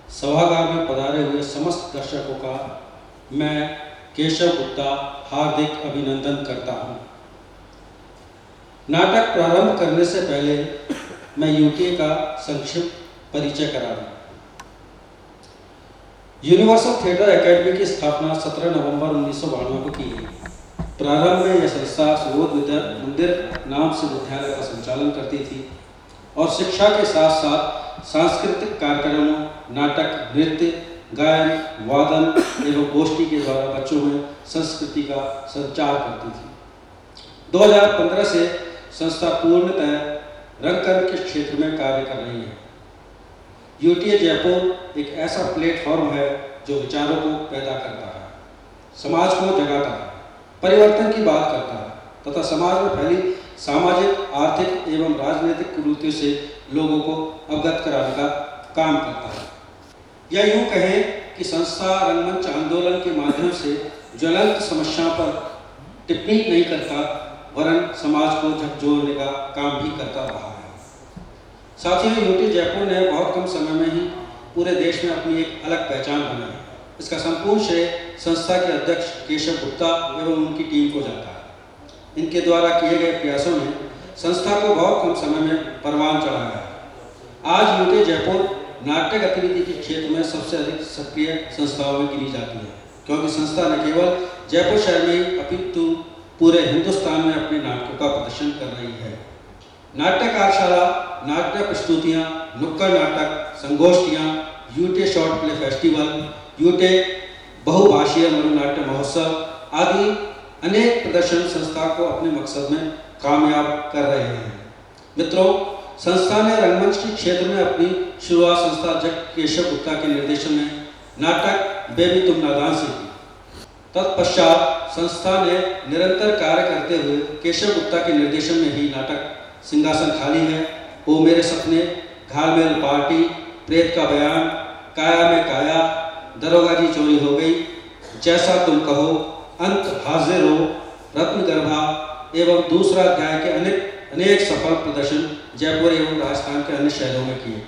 सभागार में पधारे हुए समस्त दर्शकों का मैं केशव गुप्ता हार्दिक अभिनंदन करता हूं। नाटक प्रारंभ करने से पहले मैं यूटीए का संक्षिप्त परिचय करा दूं। यूनिवर्सल थिएटर एकेडमी की स्थापना 17 नवंबर 1992 को की गई। प्रारंभ में यह संस्था सुबोध विद्या मंदिर नाम से विद्यालय का संचालन करती थी और शिक्षा के साथ साथ सांस्कृतिक कार्यक्रमों, नाटक, नृत्य, गायन, वादन एवं गोष्ठी के द्वारा बच्चों में संस्कृति का संचार करती थी। 2015 से संस्था पूर्णतः रंगकर्म के क्षेत्र में कार्य कर रही है। यूटीए जयपुर एक ऐसा प्लेटफॉर्म है जो विचारों को पैदा करता है, समाज को जगाता है, परिवर्तन की बात करता है तथा समाज में फैली सामाजिक, आर्थिक एवं राजनीतिक कुरीतियों से लोगों को अवगत कराने का काम करता है। या यूं कहें कि संस्था रंगमंच आंदोलन के माध्यम से ज्वलंत समस्याओं पर टिप्पणी नहीं करता, वरन समाज को झकझोरने का काम भी करता रहा है। साथियों, यूटीए जयपुर ने बहुत कम समय में ही पूरे देश में अपनी एक अलग पहचान बनाई। इसका संपूर्ण श्रेय संस्था के अध्यक्ष केशव गुप्ता एवं उनकी टीम को जाता है। इनके द्वारा किए गए प्रयासों ने संस्था को बहुत कम समय में परवान चढ़ाया है। आज यूटीए जयपुर नाट्य गतिविधि के क्षेत्र में सबसे अधिक सक्रिय संस्थाओं में गिनी जाती है, क्योंकि संस्था न केवल जयपुर शहर में ही अपितु पूरे हिंदुस्तान में अपने नाटकों का प्रदर्शन कर रही है। नाट्य कार्यशाला, नाट्य प्रस्तुतियाँ, नुक्कड़ नाटक, संगोष्ठियाँ, UTA short play festival, UTA बहुभाषीय मरुनाट्य महोत्सव आदि अनेक प्रदर्शन संस्था को अपने मकसद में कामयाब कर रहे हैं। मित्रों, संस्था ने रंगमंच के क्षेत्र में अपनी शुरुआत संस्था अध्यक्ष केशव गुप्ता के निर्देशन में नाटक बेबी तुम नादान से की। तत्पश्चात संस्था ने निरंतर कार्य करते हुए केशव गुप्ता के निर्देशन में ही नाटक सिंहासन खाली है, ओ मेरे सपने, घालमेल पार्टी, प्रेत का बयान, काया में काया, दरोगा जी चोरी हो गई, जैसा तुम कहो, अंत हाजिर हो, रत्नगर्भा एवं दूसरा अध्याय के अनेक सफल प्रदर्शन जयपुर एवं राजस्थान के अन्य शहरों में किए।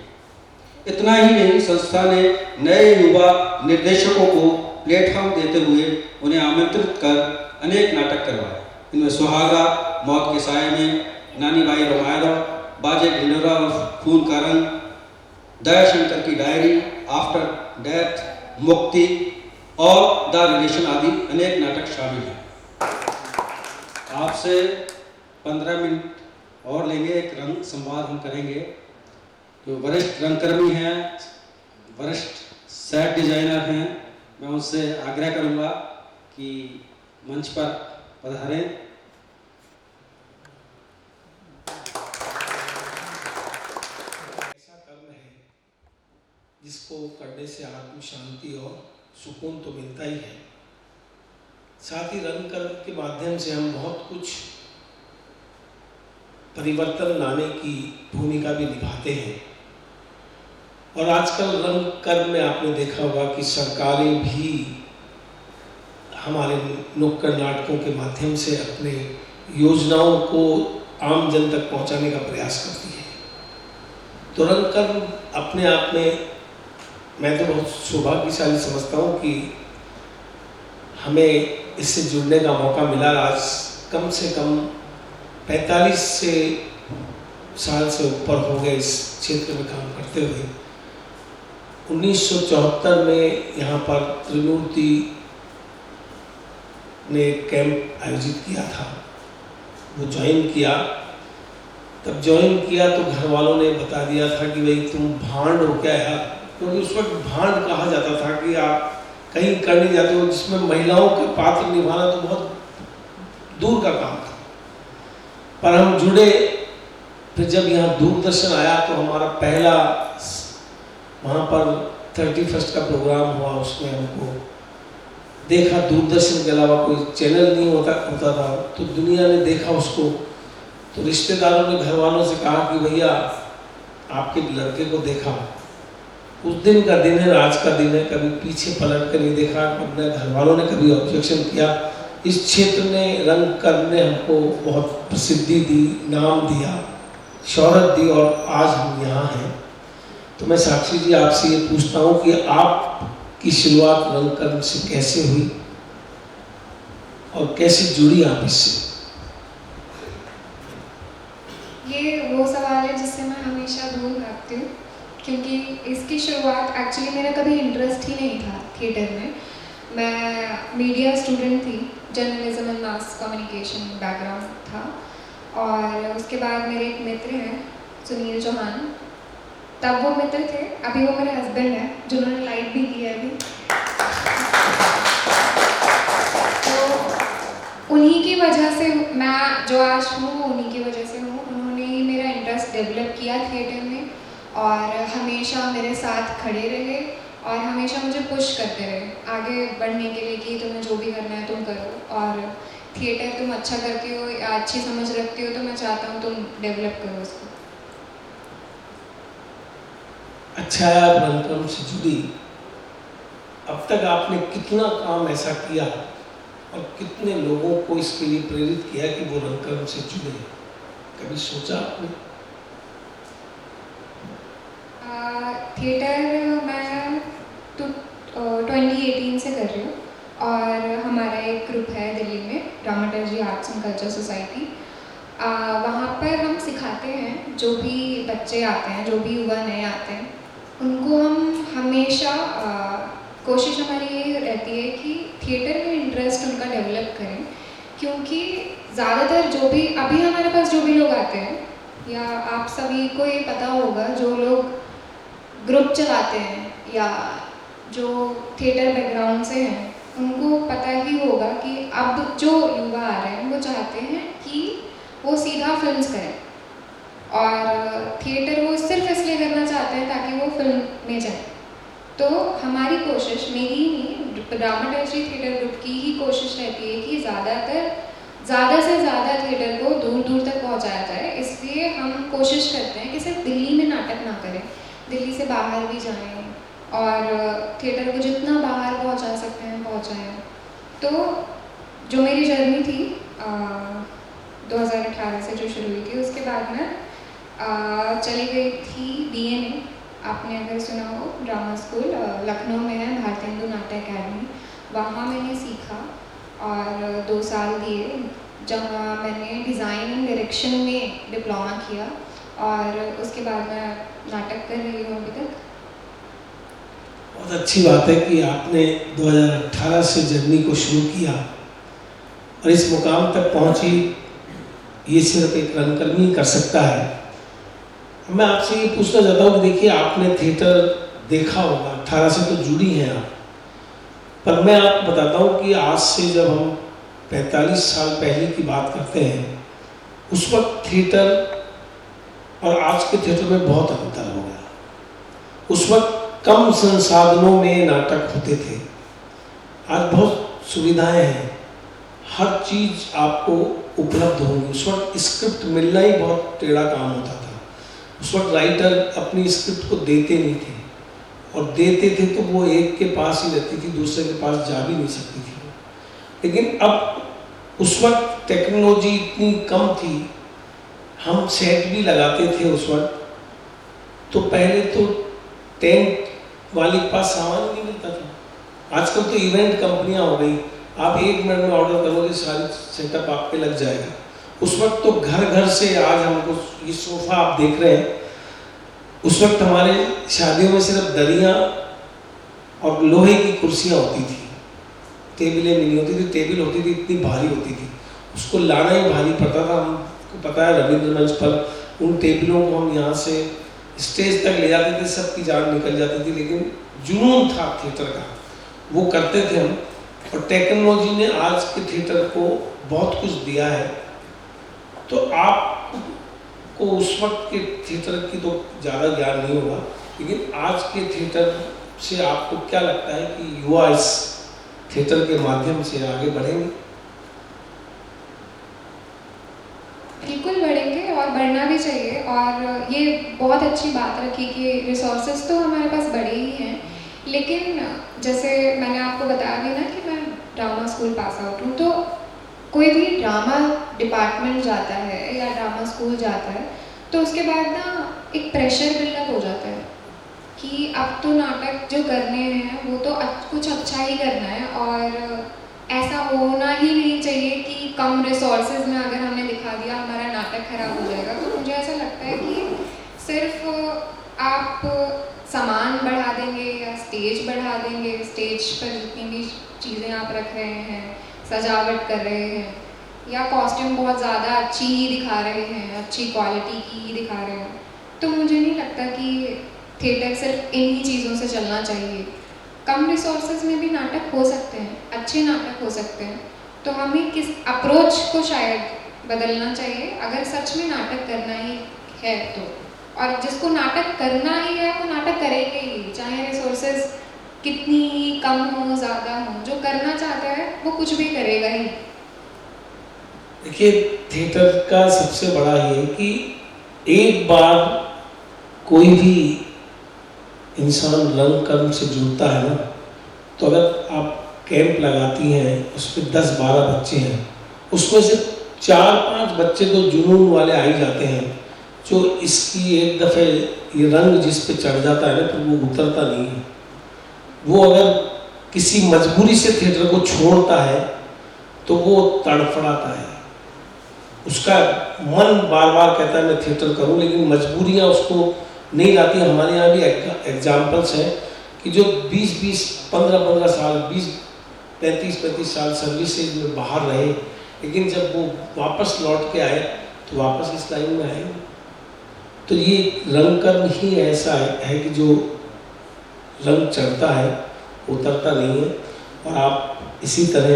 इतना ही नहीं, संस्था ने नए युवा निर्देशकों को प्लेटफॉर्म देते हुए उन्हें आमंत्रित कर अनेक नाटक करवाए। इनमें सुहागा, मौत के साए में, नानी बाई रामायण, बाजे ढिंडोरा और खून का रंग, दयाशंकर की डायरी, आफ्टर डेथ, मुक्ति और द रिलेशन आदि अनेक नाटक शामिल हैं। आपसे 15 मिनट और लेंगे, एक रंग संवाद हम करेंगे। जो वरिष्ठ रंगकर्मी हैं, वरिष्ठ सेट डिजाइनर हैं, मैं उनसे आग्रह करूंगा कि मंच पर पधारें। ऐसा कर्म है जिसको करने से आत्म शांति और सुकून तो मिलता ही है, साथ ही रंग कर्म के माध्यम से हम बहुत कुछ परिवर्तन लाने की भूमिका भी निभाते हैं। और आजकल रंग कर्म में आपने देखा होगा कि सरकारें भी हमारे नुक्कड़ नाटकों के माध्यम से अपने योजनाओं को आम जन तक पहुंचाने का प्रयास करती है। तो रंग कर्म अपने आप में मैं तो बहुत सौभाग्यशाली समझता हूँ कि हमें इससे जुड़ने का मौका मिला। आज कम से कम 45 साल से ऊपर हो गए इस क्षेत्र में काम करते हुए। 1974 में यहाँ पर त्रिमूर्ति ने कैंप आयोजित किया था, वो ज्वाइन किया। तब ज्वाइन किया तो घर वालों ने बता दिया था कि भाई तुम भांड हो क्या यार, क्योंकि उस वक्त भांड कहा जाता था कि आप कहीं करने जाते हो जिसमें महिलाओं का पात्र निभाना तो बहुत दूर का काम था। पर हम जुड़े, फिर जब यहाँ दूरदर्शन आया तो हमारा पहला वहाँ पर 31 का प्रोग्राम हुआ, उसमें हमको देखा। दूरदर्शन के अलावा कोई चैनल नहीं होता था, तो दुनिया ने देखा उसको। तो रिश्तेदारों ने घर वालों से कहा कि भैया आपके लड़के को देखा। उस दिन का दिन है, आज का दिन है, कभी पीछे पलट कर नहीं देखा। अपने घर वालों ने कभी ऑब्जेक्शन किया। इस क्षेत्र ने रंग कर्म ने हमको बहुत प्रसिद्धि दी, नाम दिया, शौहरत दी और आज हम यहाँ हैं। तो मैं साक्षी जी आपसे ये पूछता हूँ कि आपकी शुरुआत रंगकर्म से कैसे हुई और कैसे जुड़ी आप इससे? ये वो सवाल है जिससे मैं हमेशा दूर भागती हूँ, क्योंकि इसकी शुरुआत एक्चुअली मेरा कभी इंटरेस्ट ही नहीं था थिएटर में। मैं मीडिया स्टूडेंट थी, journalism and mass communication background था। और उसके बाद मेरे एक मित्र हैं सुनील चौहान, तब वो मित्र थे, अभी वो मेरे हस्बैंड हैं, जिन्होंने लाइट भी की है अभी। तो उन्हीं की वजह से मैं जो आज हूँ वो उन्हीं की वजह से हूँ। उन्होंने ही मेरा इंटरेस्ट डेवलप किया थिएटर में और हमेशा मेरे साथ खड़े रहे और हमेशा मुझे पुश करते रहे आगे बढ़ने के लिए कि तुम्हें जो भी करना है तुम करो, और थिएटर तुम अच्छा करती हो या अच्छी समझ रखती हो तो मैं चाहता हूँ तुम डेवलप करो उसको। अच्छा है आप रंगकर्म से जुड़ी। अब तक आपने कितना काम ऐसा किया और कितने लोगों को इसके लिए प्रेरित किया कि वो रंगकर्म से जुड़े? कभी सोचा आपने? थिएटर मैं 2018 से कर रही हूँ और हमारा एक ग्रुप है दिल्ली में, dramaturgy arts and culture society. वहाँ पर हम सिखाते हैं जो भी बच्चे आते हैं, जो भी युवा नए आते हैं, उनको हम हमेशा कोशिश हमारी ये रहती है कि थिएटर में इंटरेस्ट उनका डेवलप करें, क्योंकि ज़्यादातर जो भी अभी हमारे पास जो भी लोग आते हैं, या आप सभी को ये पता होगा जो लोग ग्रुप चलाते हैं या जो थिएटर बैकग्राउंड से हैं, उनको पता ही होगा कि अब जो युवा आ रहे हैं वो चाहते हैं कि वो सीधा फिल्म्स करें, और थिएटर वो सिर्फ इसलिए करना चाहते हैं ताकि वो फिल्म में जाए। तो हमारी कोशिश, मेरी ही नहीं, ड्रामाटर्जी थिएटर ग्रुप की ही कोशिश रहती है कि ज़्यादा से ज़्यादा थिएटर को दूर दूर तक पहुंचाया जाए। इसलिए हम कोशिश करते हैं कि सिर्फ दिल्ली में नाटक ना करें, दिल्ली से बाहर भी जाएं और थिएटर को जितना बाहर पहुंचा सकते हैं पहुंचाएं। तो जो मेरी जर्नी थी 2018 से जो शुरू हुई थी, उसके बाद मैं चली गई थी DNA, आपने अगर सुना हो, ड्रामा स्कूल लखनऊ में है, भारतीय हिंदू नाट्य अकेडमी। वहाँ मैंने सीखा और 2 साल दिए, जहाँ मैंने डिज़ाइन एंड डायरेक्शन में डिप्लोमा किया और उसके बाद मैं नाटक कर रही हूँ अभी तक। बहुत अच्छी बात है कि आपने 2018 से जर्नी को शुरू किया और इस मुकाम तक पहुंची। ये सिर्फ एक रंगकर्मी कर सकता है। मैं आपसे ये पूछना चाहता हूँ कि देखिए, आपने थिएटर देखा होगा, 18 से तो जुड़ी हैं आप, पर मैं आपको बताता हूँ कि आज से जब हम 45 साल पहले की बात करते हैं, उस वक्त थिएटर और आज के थिएटर में बहुत अंतर हो गया। उस वक्त कम संसाधनों में नाटक होते थे, आज बहुत सुविधाएं हैं, हर चीज़ आपको उपलब्ध होंगी। उस वक्त स्क्रिप्ट मिलना ही बहुत टेढ़ा काम होता था। उस वक्त राइटर अपनी स्क्रिप्ट को देते नहीं थे, और देते थे तो वो एक के पास ही रहती थी, दूसरे के पास जा भी नहीं सकती थी। लेकिन अब उस वक्त टेक्नोलॉजी इतनी कम थी, हम सेट भी लगाते थे उस वक्त, तो पहले तो टेंट वाले के पास सामान नहीं मिलता था। आजकल तो इवेंट कंपनियां हो गई, आप 1 मिनट में ऑर्डर करोगे, सारी सेटअप आप पे लग जाएगा। उस वक्त तो घर घर से, आज हमको ये सोफा आप देख रहे हैं, उस वक्त हमारे शादियों में सिर्फ दरियाँ और लोहे की कुर्सियाँ होती थी, टेबलें नहीं होती थी। टेबल होती थी इतनी भारी होती थी, उसको लाना ही भारी पड़ता था। हमको पता है, रविंद्र मंच पर उन टेबलों को हम यहाँ से स्टेज तक ले जाते थे, सबकी जान निकल जाती थी, लेकिन जुनून था थिएटर का, वो करते थे हम। और टेक्नोलॉजी ने आज के थिएटर को बहुत कुछ दिया है। तो आपको उस वक्त के थिएटर की तो ज़्यादा ज्ञान नहीं होगा, लेकिन आज के थिएटर से आपको क्या लगता है कि युवा इस थिएटर के माध्यम से आगे बढ़ेंगे? बिल्कुल बढ़ेंगे और बढ़ना भी चाहिए। और ये बहुत अच्छी बात रखी कि रिसोर्सेज तो हमारे पास बड़े ही हैं, लेकिन जैसे मैंने आपको बताया भी ना कि मैं ड्रामा स्कूल पास आउट हूँ, तो कोई भी ड्रामा डिपार्टमेंट जाता है या ड्रामा स्कूल जाता है तो उसके बाद ना एक प्रेशर बिल्डअप हो जाता है कि अब तो नाटक जो करने हैं वो तो कुछ अच्छा ही करना है, और ऐसा होना ही नहीं चाहिए कि कम रिसोर्सेज में अगर हमने दिखा दिया हमारा नाटक खराब हो जाएगा। तो मुझे ऐसा लगता है कि सिर्फ आप सामान बढ़ा देंगे या स्टेज बढ़ा देंगे, स्टेज पर जितनी भी चीज़ें आप रख रहे हैं, सजावट कर रहे हैं, या कॉस्ट्यूम बहुत ज़्यादा अच्छी ही दिखा रहे हैं, अच्छी क्वालिटी की ही दिखा रहे हैं, तो मुझे नहीं लगता कि थिएटर सिर्फ इन्हीं चीज़ों से चलना चाहिए। कम रिसोर्सेज में भी नाटक हो सकते हैं, अच्छे नाटक हो सकते हैं। तो हमें किस अप्रोच को शायद बदलना चाहिए अगर सच में नाटक करना ही है तो। और जिसको नाटक करना ही है वो नाटक करेगा ही, चाहे रिसोर्सेज कितनी ही कम हो ज़्यादा हो, जो करना चाहता है वो कुछ भी करेगा ही। देखिए, थिएटर का सबसे बड़ा ये है कि एक बार कोई भी इंसान रंग कर्म से जुड़ता है ना, तो अगर आप कैंप लगाती हैं, उसमें 10-12 बच्चे हैं, उसमें से 4-5 बच्चे तो जुनून वाले आ ही जाते हैं, जो इसकी एक दफ़े ये रंग जिस पे चढ़ जाता है ना, तो वो उतरता नहीं है। वो अगर किसी मजबूरी से थिएटर को छोड़ता है तो वो तड़फड़ाता है, उसका मन बार बार कहता है मैं थिएटर करूं, लेकिन मजबूरियां उसको नहीं लाती। हमारे यहाँ भी एग्जाम्पल्स हैं कि जो 20-20, 15-15 साल, 20-35 साल सर्विसेज में बाहर रहे, लेकिन जब वो वापस लौट के आए तो वापस इस लाइन में आए। तो ये रंग कर्म ही ऐसा है कि जो रंग चढ़ता है उतरता नहीं है। और आप इसी तरह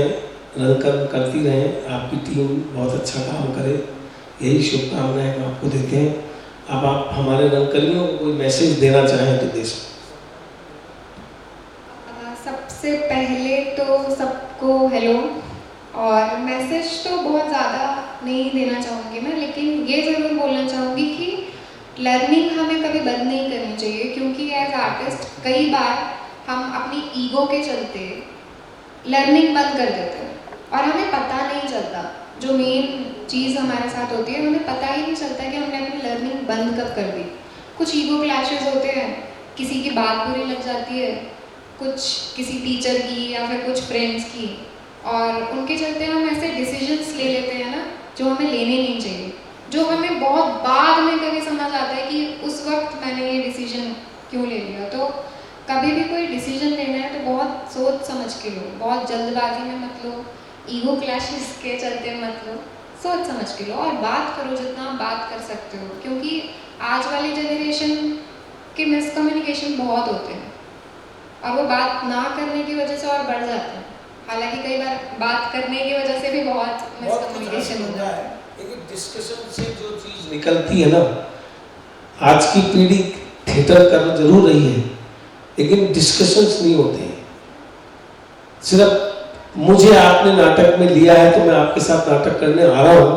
रंग कर्म करती रहें, आपकी टीम बहुत अच्छा काम करे, यही शुभकामनाएं हम आपको देते हैं। अब आप हमारे रंगकर्मियों को कोई मैसेज देना चाहें तो दे सकते। सबसे पहले तो सबको हेलो, और मैसेज तो बहुत ज़्यादा नहीं देना चाहूँगी मैं, लेकिन ये ज़रूर बोलना चाहूँगी कि लर्निंग हमें कभी बंद नहीं करनी चाहिए, क्योंकि एज आर्टिस्ट कई बार हम अपनी ईगो के चलते लर्निंग बंद कर देते हैं और हमें पता नहीं चलता। जो मेन चीज़ हमारे साथ होती है, हमें पता ही नहीं चलता कि हमने अपनी लर्निंग बंद कब कर दी। कुछ ईगो क्लैशेस होते हैं, किसी की बात बुरी लग जाती है, कुछ किसी टीचर की या फिर कुछ फ्रेंड्स की, और उनके चलते हम ऐसे डिसीजंस ले लेते हैं ना जो हमें लेने नहीं चाहिए, जो हमें बहुत बाद में कभी समझ आता है कि उस वक्त मैंने ये डिसीजन क्यों ले लिया। तो कभी भी कोई डिसीजन लेना है तो बहुत सोच समझ के लो, बहुत जल्दबाजी में मत लो, ईगो क्लैशेस के चलते मत लो, सोच समझ के लो और बात करो जितना आप बात कर सकते हो, क्योंकि आज वाली जनरेशन के मिसकम्युनिकेशन बहुत होते हैं और वो बात ना करने की वजह से और बढ़ जाते हैं। हालांकि कई बार बात करने की वजह से भी बहुत मिसकम्युनिकेशन होता है। लेकिन डिस्कशन से जो चीज़ निकलती है ना, आज की पीढ़ी थिएटर कर जरूर रही है, लेकिन डिस्कशंस नहीं होते हैं। सिर्फ मुझे आपने नाटक में लिया है तो मैं आपके साथ नाटक करने आ रहा हूँ,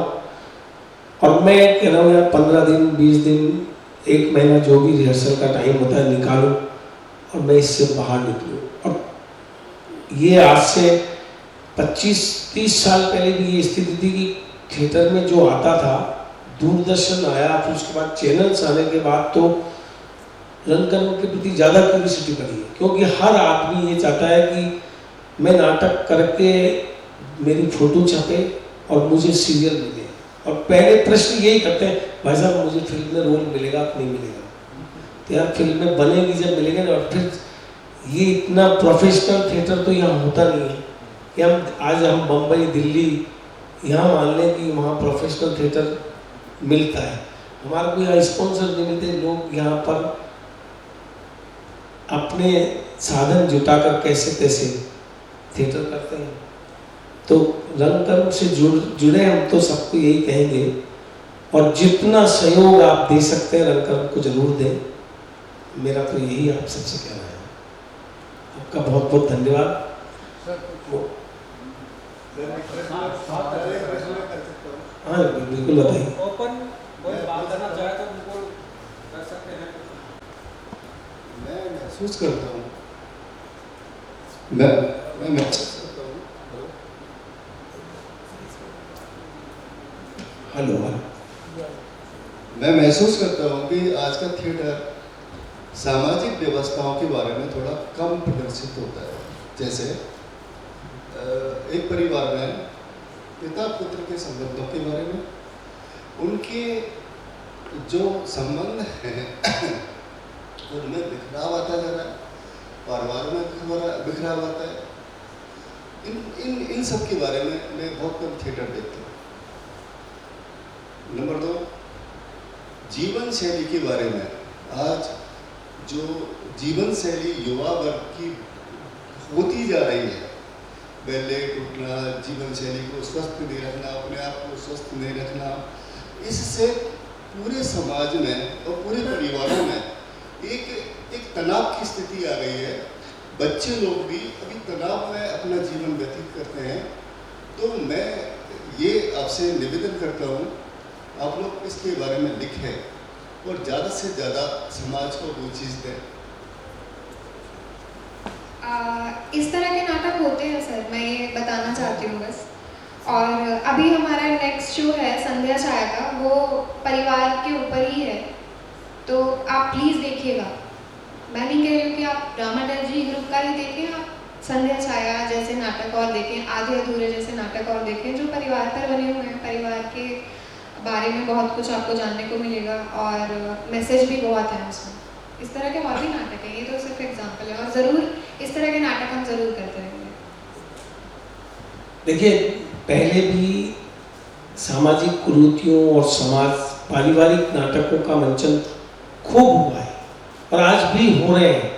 और मैं कह रहा हूँ यार 15 दिन, 20 दिन, 1 महीना जो भी रिहर्सल का टाइम होता है निकालूं और मैं इससे बाहर निकलूं। और ये आज से 25-30 साल पहले भी ये स्थिति थी कि थिएटर में जो आता था, दूरदर्शन आया, फिर उसके बाद चैनल्स आने के बाद तो रंगकर्म के प्रति ज़्यादा क्यूरियोसिटी बढ़ी है, क्योंकि हर आदमी ये चाहता है कि मैं नाटक करके मेरी फोटो छपे और मुझे सीरियल मिले। और पहले प्रश्न यही करते हैं, भाई साहब मुझे फिल्म में रोल मिलेगा कि नहीं मिलेगा? तो यार फिल्में बनेगी जब मिलेगा ना। और फिर ये इतना प्रोफेशनल थिएटर तो यहाँ होता नहीं है कि हम बम्बई, दिल्ली यहाँ मान लें कि वहाँ प्रोफेशनल थिएटर मिलता है, हमारे को यहाँ स्पॉन्सर नहीं मिलते। लोग यहाँ पर अपने साधन जुटाकर कैसे तैसे थिएटर करते हैं। तो रंगकर्म से जुड़े हम तो सबको यही कहेंगे, और जितना सहयोग आप दे सकते हैं रंगकर्म को जरूर दें। मेरा तो यही आप सबसे कहना है। आपका बहुत बहुत धन्यवाद। हाँ बिल्कुल बताइए। ओपन कोई बात करना चाहे तो उनको कर सकते हैं। मैं महसूस करता हूँ मैं महसूस करता हूँ हेलो। मैं महसूस करता हूँ कि आज का थिएटर सामाजिक व्यवस्थाओं के बारे में थोड़ा कम प्रदर्शित होता है। जैसे एक परिवार में पिता पुत्र के संबंधों के बारे में, उनके जो संबंध हैं उनमें बिखराव आता जा रहा है, परिवार में बिखराव आता है। इन सब के बारे में मैं बहुत कम थिएटर देखता हूँ। नंबर 2, जीवन शैली के बारे में। आज जो जीवन शैली युवा वर्ग की होती जा रही है, पहले उठना, जीवन शैली को स्वस्थ नहीं रखना, अपने आप को स्वस्थ नहीं रखना, इससे पूरे समाज में और पूरे परिवारों में एक तनाव की स्थिति आ गई है। बच्चे लोग भी अभी तनाव में अपना जीवन व्यतीत करते हैं। तो मैं ये आपसे निवेदन करता हूँ, आप लोग इसके बारे में लिखें और ज़्यादा से ज़्यादा समाज को वो चीज़ दें। इस तरह के नाटक होते हैं सर, मैं ये बताना चाहती हूँ बस। और अभी हमारा नेक्स्ट शो है संध्या छाया का, वो परिवार के ऊपर ही है, तो आप प्लीज़ देखिएगा। मैं नहीं कह रही हूँ कि आप ड्रामाटर्जी ग्रुप का ही देखें, आप संध्या छाया जैसे नाटक और देखें, आधे अधूरे जैसे नाटक और देखें, जो परिवार पर बने हुए हैं। परिवार के बारे में बहुत कुछ आपको जानने को मिलेगा और मैसेज भी बहुत है उसमें। इस तरह के और भी नाटक हैं, ये तो सिर्फ एग्जाम्पल है, और ज़रूर इस तरह के नाटक हम ज़रूर करते रहेंगे। देखिए, पहले भी सामाजिक कुरीतियों और समाज पारिवारिक नाटकों का मंचन खूब हुआ है और आज भी हो रहे हैं,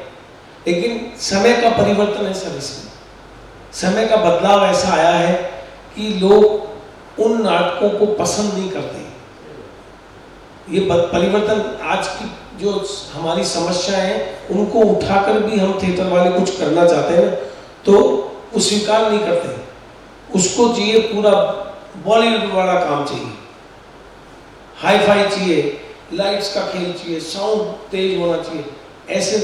लेकिन समय का परिवर्तन है सर। इसमें समय का बदलाव ऐसा आया है कि लोग उन नाटकों को पसंद नहीं करते। ये परिवर्तन, आज की जो हमारी समस्या है उनको उठाकर भी हम थिएटर वाले कुछ करना चाहते हैं ना, तो वो स्वीकार नहीं करते। उसको चाहिए पूरा बॉलीवुड वाला काम चाहिए, हाई फाई चाहिए, लाइट्स का खेल चाहिए, साउंड तेज होना चाहिए। ऐसे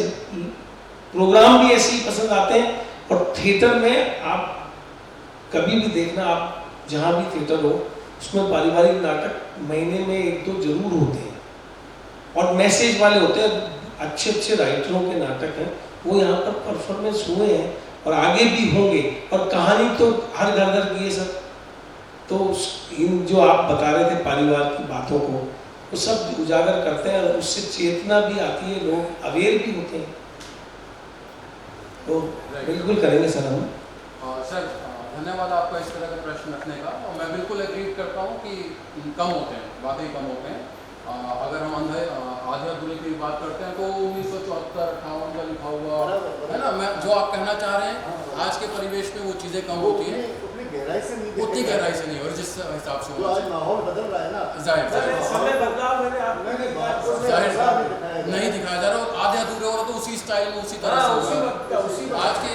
प्रोग्राम भी ऐसे ही पसंद आते हैं। और थिएटर में आप कभी भी देखना, आप जहाँ भी थिएटर हो उसमें पारिवारिक नाटक महीने में 1-2 जरूर होते हैं और मैसेज वाले होते हैं। अच्छे अच्छे राइटरों के नाटक हैं, वो यहाँ पर परफॉर्मेंस हुए हैं और आगे भी होंगे। और कहानी तो हर घर घर की है सर। तो इन जो आप बता रहे थे परिवार की बातों को, वो सब उजागर करते हैं और उससे चेतना भी आती है, लोग अवेयर भी होते हैं। तो बिल्कुल करेंगे सर हम। सर धन्यवाद आपका इस तरह का प्रश्न रखने का, और मैं बिल्कुल एग्री करता हूँ कि कम होते हैं, वाकई कम होते हैं। अगर हम आधे अधूरे की बात करते हैं तो 1974-58 का लिखा हुआ है ना, मैं जो आप कहना चाह रहे हैं, आज के परिवेश में वो चीज़ें कम होती हैं, उतनी गहराई से नहीं, और जिस हिसाब से माहौल बदल रहा है ना, जाहिर समय बदलाव नहीं दिखाया जा रहा, और आधे अधूरे हो रहा तो उसी स्टाइल में उसी तरह से होगा। आज के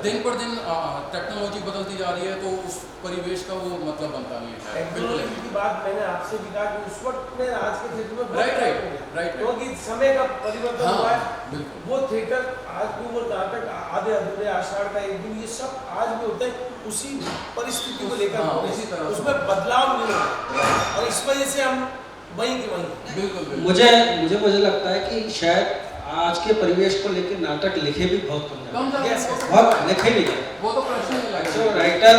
दिन पर दिन टेक्नोलॉजी बदलती जा रही है, तो उस परिवेश का वो मतलब बनता नहीं है। टेक्नोलॉजी की बात मैंने आपसे भी कहा कि उस वक्त में आज के थिएटर में राइट क्योंकि समय का परिवर्तन हुआ है। बिल्कुल। वो थिएटर आज भी, वो नाटक आधे अधूरे, आषाढ़ का एक दिन, ये सब आज भी होते हैं उसी परिस्थिति को लेकर, इसी तरह उसमें बदलाव नहीं होता, और इस वजह से हम वहीं के वहीं। बिल्कुल। मुझे लगता है कि शायद आज के परिवेश को लेकर नाटक लिखे भी बहुत कम बहुत लिखे नहीं गए। वो तो प्रश्न नहीं लगा। जो राइटर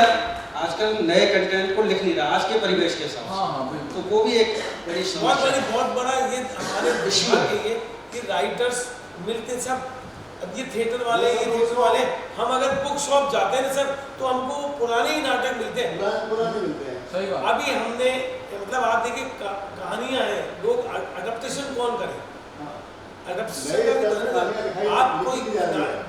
आजकल नए कंटेंट को लिख नहीं रहा आज के परिवेश के साथ। हाँ बिल्कुल। तो वो भी एक बड़ी समस्या, बहुत बड़ा ये हमारे विश्व के कि राइटर्स मिलते सब। अब ये थिएटर वाले, हम अगर बुक शॉप जाते हैं सर, तो हमको पुराने ही नाटक मिलते हैं, पुराने मिलते हैं। सही बात। अभी हमने मतलब आप देखिए कहानियां हैं, लोग अडप्टेशन कौन करे? अडप्टेशन आप कोई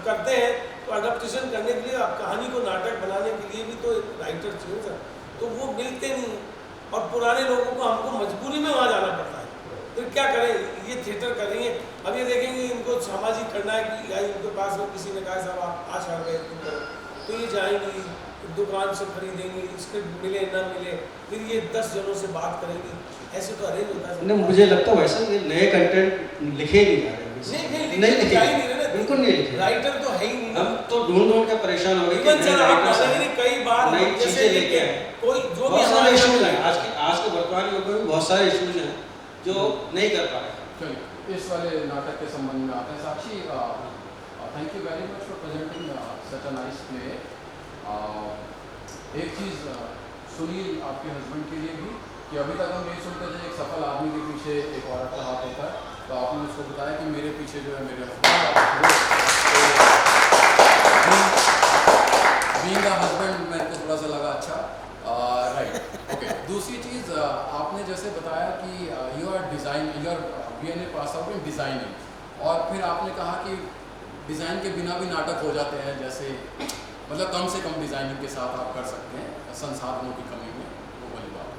करते हैं तो अडप्टेशन करने के लिए, आप कहानी को नाटक बनाने के लिए भी तो राइटर चाहिए सर, तो वो मिलते नहीं है। और पुराने लोगों को हमको मजबूरी में वहाँ जाना पड़ता है। फिर क्या करें? ये थिएटर करेंगे, अब ये देखेंगे इनको सामाजिक करना है कि या इनके पास में किसी ने कहा साहब आप आज आ गए तो ये जाएंगी दुकान से खरीदेंगी, स्क्रिप्ट मिले ना मिले, फिर ये 10 जनों से बात करेंगी, ऐसे तो अरेंज होता है। नहीं, मुझे लगता है वैसा ये नए कंटेंट लिखे नहीं जा रहे। नहीं लिखे, बिल्कुल नहीं लिखे। राइटर तो है ही नहीं। हम तो ढूंढ के परेशान हो गए कि कई बार नई चीजें लेके आए। कोई जो भी बहुत सारे इश्यूज हैं आज के वर्तमान युग में, बहुत सारे इश्यूज हैं जो नहीं कर पा रहे। चलिए इस वाले नाटक के संबंध में आते हैं। Sakshi, thank you very much for presenting such a nice play. एक चीज़ सुनील आपके हस्बैंड के लिए भी, कि अभी तक हम यही सुनते थे एक सफल आदमी के पीछे एक औरत का हाथ होता है, तो आपने उसको बताया कि मेरे पीछे जो है मेरे बीइंग अ हस्बैंड मेरे को थोड़ा सा लगा अच्छा। Right, okay. दूसरी चीज़ आपने जैसे बताया कि you are BNA pass out in designing, और फिर आपने कहा कि डिज़ाइन के बिना भी नाटक हो जाते हैं, जैसे मतलब कम से कम डिज़ाइनिंग के साथ आप कर सकते हैं संसाधनों की कमी में, वो वाली बात।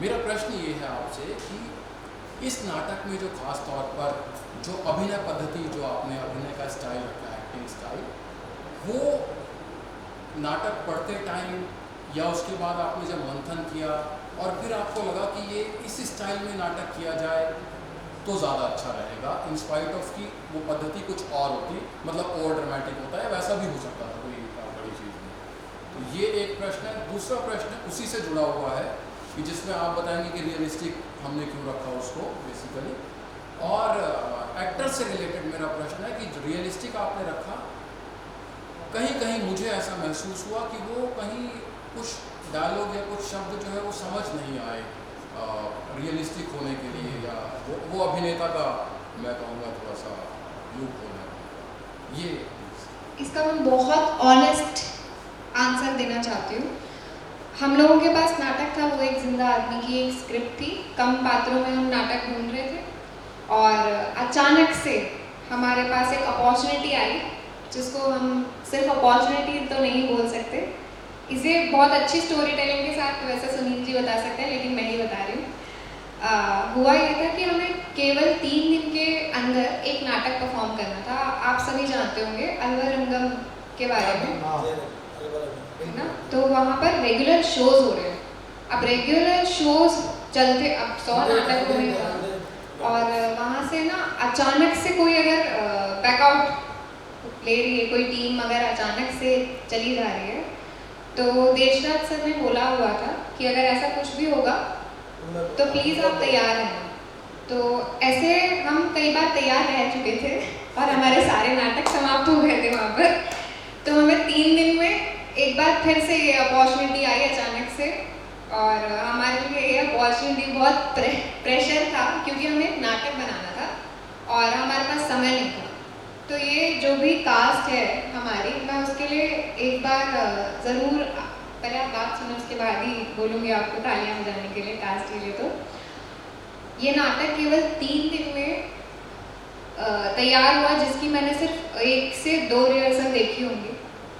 मेरा प्रश्न ये है आपसे कि इस नाटक में जो खास तौर पर जो अभिनय पद्धति, जो आपने अभिनय का स्टाइल रखा है, एक्टिंग स्टाइल, वो नाटक पढ़ते टाइम या उसके बाद आपने जब मंथन किया और फिर आपको लगा कि ये इस स्टाइल में नाटक किया जाए तो ज़्यादा अच्छा रहेगा, इंस्पाइट ऑफ कि वो पद्धति कुछ और होती, मतलब ओवर ड्रामेटिक होता है, वैसा भी हो सकता था कोई बड़ी चीज़ में। तो ये एक प्रश्न है। दूसरा प्रश्न उसी से जुड़ा हुआ है कि जिसमें आप बताएंगे कि रियलिस्टिक हमने क्यों रखा उसको बेसिकली, और एक्टर से रिलेटेड मेरा प्रश्न है कि रियलिस्टिक आपने रखा, कहीं कहीं मुझे ऐसा महसूस हुआ कि वो कहीं कुछ डायलॉग या कुछ शब्द जो है वो समझ नहीं आए रियलिस्टिक होने के लिए, या वो अभिनेता का मैं कहूँगा थोड़ा सा लूप होना। ये इसका मैं बहुत ऑनेस्ट आंसर देना चाहती हूँ। हम लोगों के पास नाटक था, वो एक जिंदा आदमी की एक स्क्रिप्ट थी, कम पात्रों में हम नाटक ढूंढ रहे थे, और अचानक से हमारे पास एक अपॉर्चुनिटी आई, जिसको हम सिर्फ अपॉर्चुनिटी तो नहीं बोल सकते, इसे बहुत अच्छी स्टोरी टेलिंग के साथ वैसे सुनील जी बता सकते हैं, लेकिन मैं ही बता रही हूँ। हुआ ये था कि हमें केवल 3 दिन के अंदर एक नाटक परफॉर्म करना था। आप सभी जानते होंगे अलवरंगम के बारे में, है ना? तो वहाँ पर रेगुलर शोज हो रहे हैं। अब रेगुलर शोज चलते, अब 100 नाटक हो रहे हैं, और वहाँ से ना अचानक से कोई अगर बैकआउट ले रही है, कोई टीम अगर अचानक से चली जा रही है, तो देशराज सर ने बोला हुआ था कि अगर ऐसा कुछ भी होगा तो प्लीज़ आप तैयार रहना। तो ऐसे हम कई बार तैयार रह चुके थे और हमारे सारे नाटक समाप्त हो गए थे वहाँ पर। तो हमें 3 दिन में एक बार फिर से ये अपॉर्चुनिटी आई अचानक से, और हमारे लिए ये अपॉर्चुनिटी बहुत प्रेशर था, क्योंकि हमें एक नाटक बनाना था और हमारे पास समय नहीं था। तो ये जो भी कास्ट है हमारी, मैं उसके लिए एक बार ज़रूर, पहले आप बात सुनो उसके बाद ही बोलूँगी आपको तालियां बजाने के लिए कास्ट के लिए। तो ये नाटक केवल 3 दिन में तैयार हुआ, जिसकी मैंने सिर्फ 1 से 2 रिहर्सल देखी होंगी।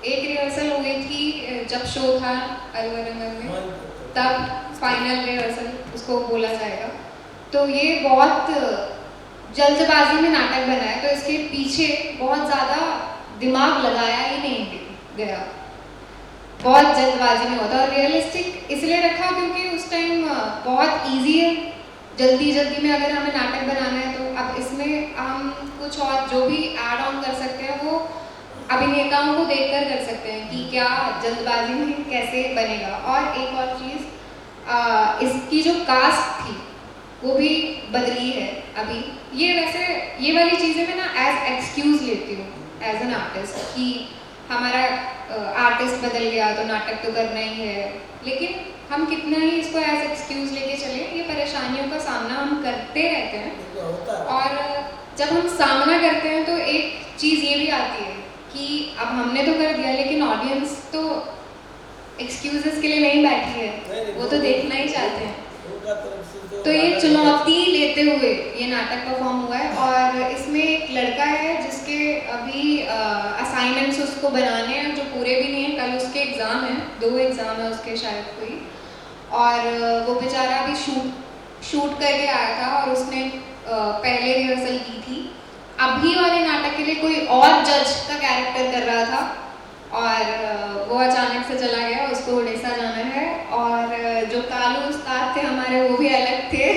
एक रिहर्सल हो गई थी जब शो था अलवरंगम में, तब फाइनल रिहर्सल उसको बोला जाएगा। तो ये बहुत जल्दबाजी में नाटक बना है, तो इसके पीछे बहुत ज़्यादा दिमाग लगाया ही नहीं गया, बहुत जल्दबाजी में होता। और रियलिस्टिक इसलिए रखा क्योंकि उस टाइम बहुत इजी है, जल्दी में अगर हमें नाटक बनाना है तो अब इसमें हम कुछ और जो भी ऐड ऑन कर सकते हैं वो अभिनेताओं को देखकर कर सकते हैं कि क्या जल्दबाजी में कैसे बनेगा। और एक और चीज़, इसकी जो कास्ट थी वो भी बदली है अभी। ये वैसे ये वाली चीज़ें मैं ना एज एक्सक्यूज़ लेती हूँ एज एन आर्टिस्ट, कि हमारा आर्टिस्ट बदल गया तो नाटक तो करना ही है, लेकिन हम कितना ही इसको एज एक्सक्यूज़ लेके चले, ये परेशानियों का सामना हम करते रहते हैं। और जब हम सामना करते हैं तो एक चीज़ ये भी आती है कि अब हमने तो कर दिया, लेकिन ऑडियंस तो एक्सक्यूजेस के लिए नहीं बैठी है, वो तो देखना ही चाहते हैं। तो ये चुनौती लेते हुए ये नाटक परफॉर्म हुआ है, और इसमें एक लड़का है जिसके अभी असाइनमेंट्स उसको बनाने हैं जो पूरे भी नहीं हैं। कल उसके एग्ज़ाम है, 2 एग्ज़ाम है उसके शायद कोई, और वो बेचारा अभी शूट करके आया था और उसने पहले रिहर्सल की थी। अभी वाले नाटक के लिए कोई और जज का कैरेक्टर कर रहा था, और वो अचानक से चला गया, उसको उड़ीसा जाना है, और जो कालू उस्ताद थे हमारे वो भी अलग थे।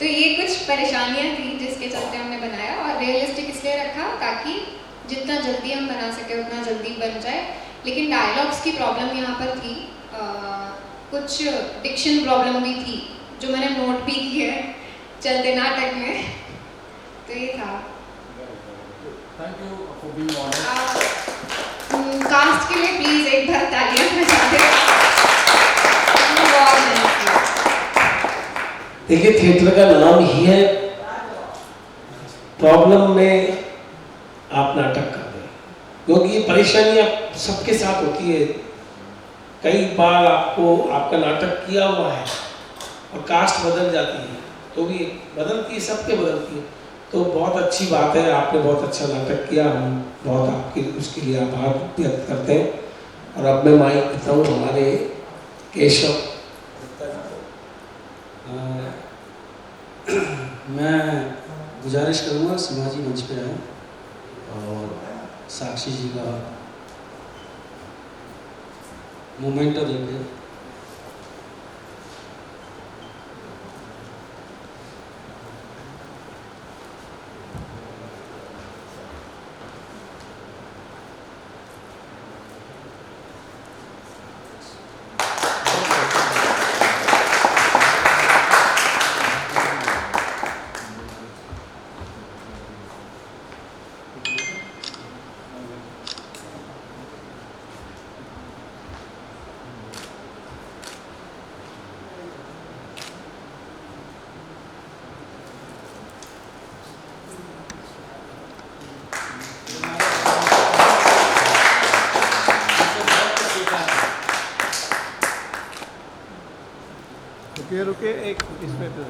तो ये कुछ परेशानियां थी जिसके चलते हमने बनाया, और रियलिस्टिक इसलिए रखा ताकि जितना जल्दी हम बना सके उतना जल्दी बन जाए। लेकिन डायलॉग्स की प्रॉब्लम यहाँ पर थी, कुछ डिक्शन प्रॉब्लम भी थी जो मैंने नोट भी की है चलते नाटक में। तो ये था। Thank you for being honest. Caste के लिए प्लीज एक बार तालियां बजा दें। बहुत मेहनत किया। देखिए, थिएटर का नाम ही है प्रॉब्लम में आप नाटक कर दें, क्योंकि ये परेशानियां सबके साथ होती है। कई बार आपको आपका नाटक किया हुआ है और कास्ट बदल जाती है, तो भी बदलती है, सबके बदलती है। तो बहुत अच्छी बात है, आपने बहुत अच्छा नाटक किया, हम बहुत आपके उसके लिए आभार व्यक्त करते हैं। और अब मैं माइक देता हूँ हमारे केशव। मैं गुजारिश करूँगा समाजी मंच पे आए और साक्षी जी का मोमेंटो देंगे। रुके एक इसमें तो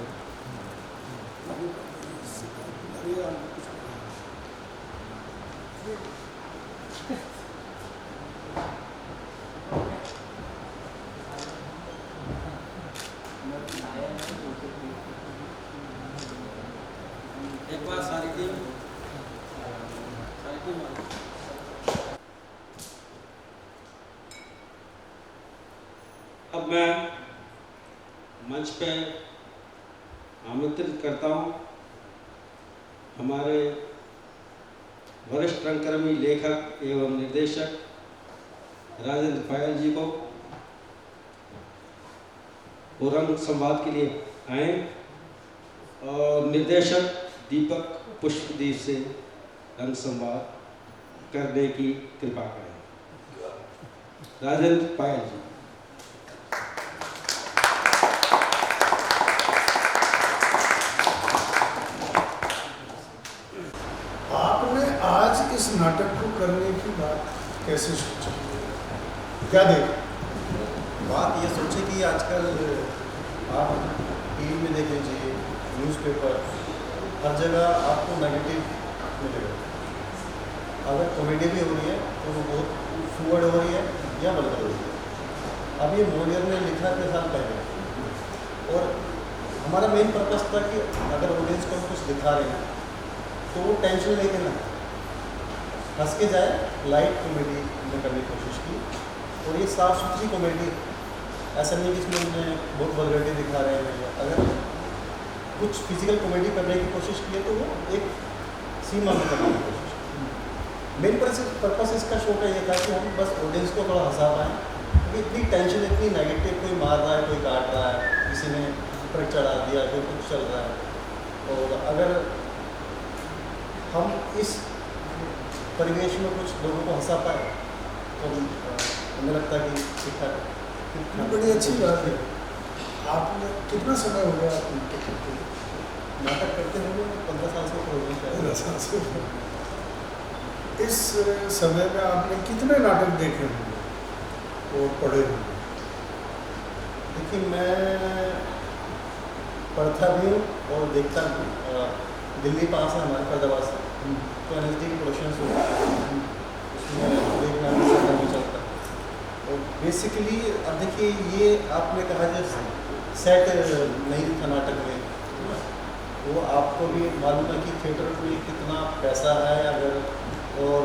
एक बार सारी टीम अब मैं मंच पे आमंत्रित करता हूं हमारे वरिष्ठ रंगकर्मी, लेखक एवं निर्देशक राजेंद्र पायल जी को वो रंग संवाद के लिए आए और निर्देशक दीपक पुष्पदीप से रंग संवाद करने की कृपा करें। राजेंद्र पायल जी। आपने आज इस नाटक को करने की बात कैसे सोची? क्या देखा? बात ये सोचे कि आजकल आप टीवी में देख लीजिए, न्यूज़पेपर, हर जगह आपको नेगेटिव मिलेगा। अगर कॉमेडी भी हो रही है तो वो बहुत फॉरवर्ड हो रही है या बदल हो रही है। अब ये मोलियर ने लिखा 3 साल पहले और हमारा मेन पर्पस था कि अगर ऑडियंस को हम कुछ दिखा रहे हैं तो वो टेंशन लेके ना हंस के जाए। लाइट कॉमेडी हमने करने की कोशिश की और ये साफ़ सुथरी कॉमेडी, ऐसा नहीं कि इसमें हमने बहुत वल्गैरिटी दिखा रहे हैं। अगर कुछ फिजिकल कॉमेडी करने की कोशिश की है तो वो एक सीमा में करने की कोशिश की। मेन पर्पस इसका शो का ये था कि हम बस ऑडियंस को थोड़ा हंसा पाएँ, क्योंकि इतनी टेंशन, इतनी नेगेटिव, कोई मार रहा है, कोई काट रहा है, किसी ने ऊपर चढ़ा दिया, कोई कुछ चल रहा है। और अगर हम इस परिवेश में कुछ लोगों को हंसा पाए तो हमें लगता है कि ठीक ठाक। बड़ी अच्छी बात है। आपने कितना समय हो गया आपको नाटक करते हुए 15 साल से हो गए। 15 साल से। इस समय में आपने कितने नाटक देखे होंगे और पढ़े होंगे? देखिए, मैं पढ़ता भी हूँ और देखता भी। दिल्ली पास है हमारे फरीदाबाद से, तो NSD की प्रोडक्शंस होती है, उसमें देखना भी चलता है। और बेसिकली अब देखिए, ये आपने कहा जैसे सेट नहीं था नाटक में, है ना, वो आपको भी मालूम है कि थिएटर में कितना पैसा है अगर, और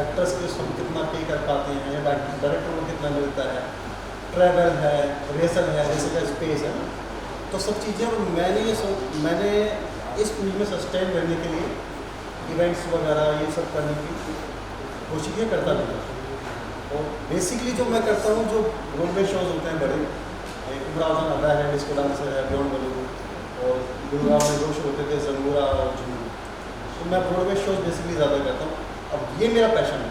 एक्टर्स के सब कितना पे कर पाते हैं या डायरेक्टर को कितना मिलता है, ट्रैवल है, रिहर्सल है, रिहर्सल का स्पेस है ना, तो सब चीज़ें। और मैंने इस फील्ड में सस्टेन करने के लिए इवेंट्स वगैरह ये सब करने की कोशिशें करता रहता। और बेसिकली जो मैं करता हूँ, जो ब्रॉडवे शोज होते हैं बड़े, इमरान अदा है, डिस्को डांसर है, बियॉन्ड बॉलीवुड, और गुरुग्राम में 2 शो होते थे, जंगूरा और झूम, तो मैं ब्रॉडवे शोज बेसिकली ज़्यादा करता हूँ। अब ये मेरा पैशन है,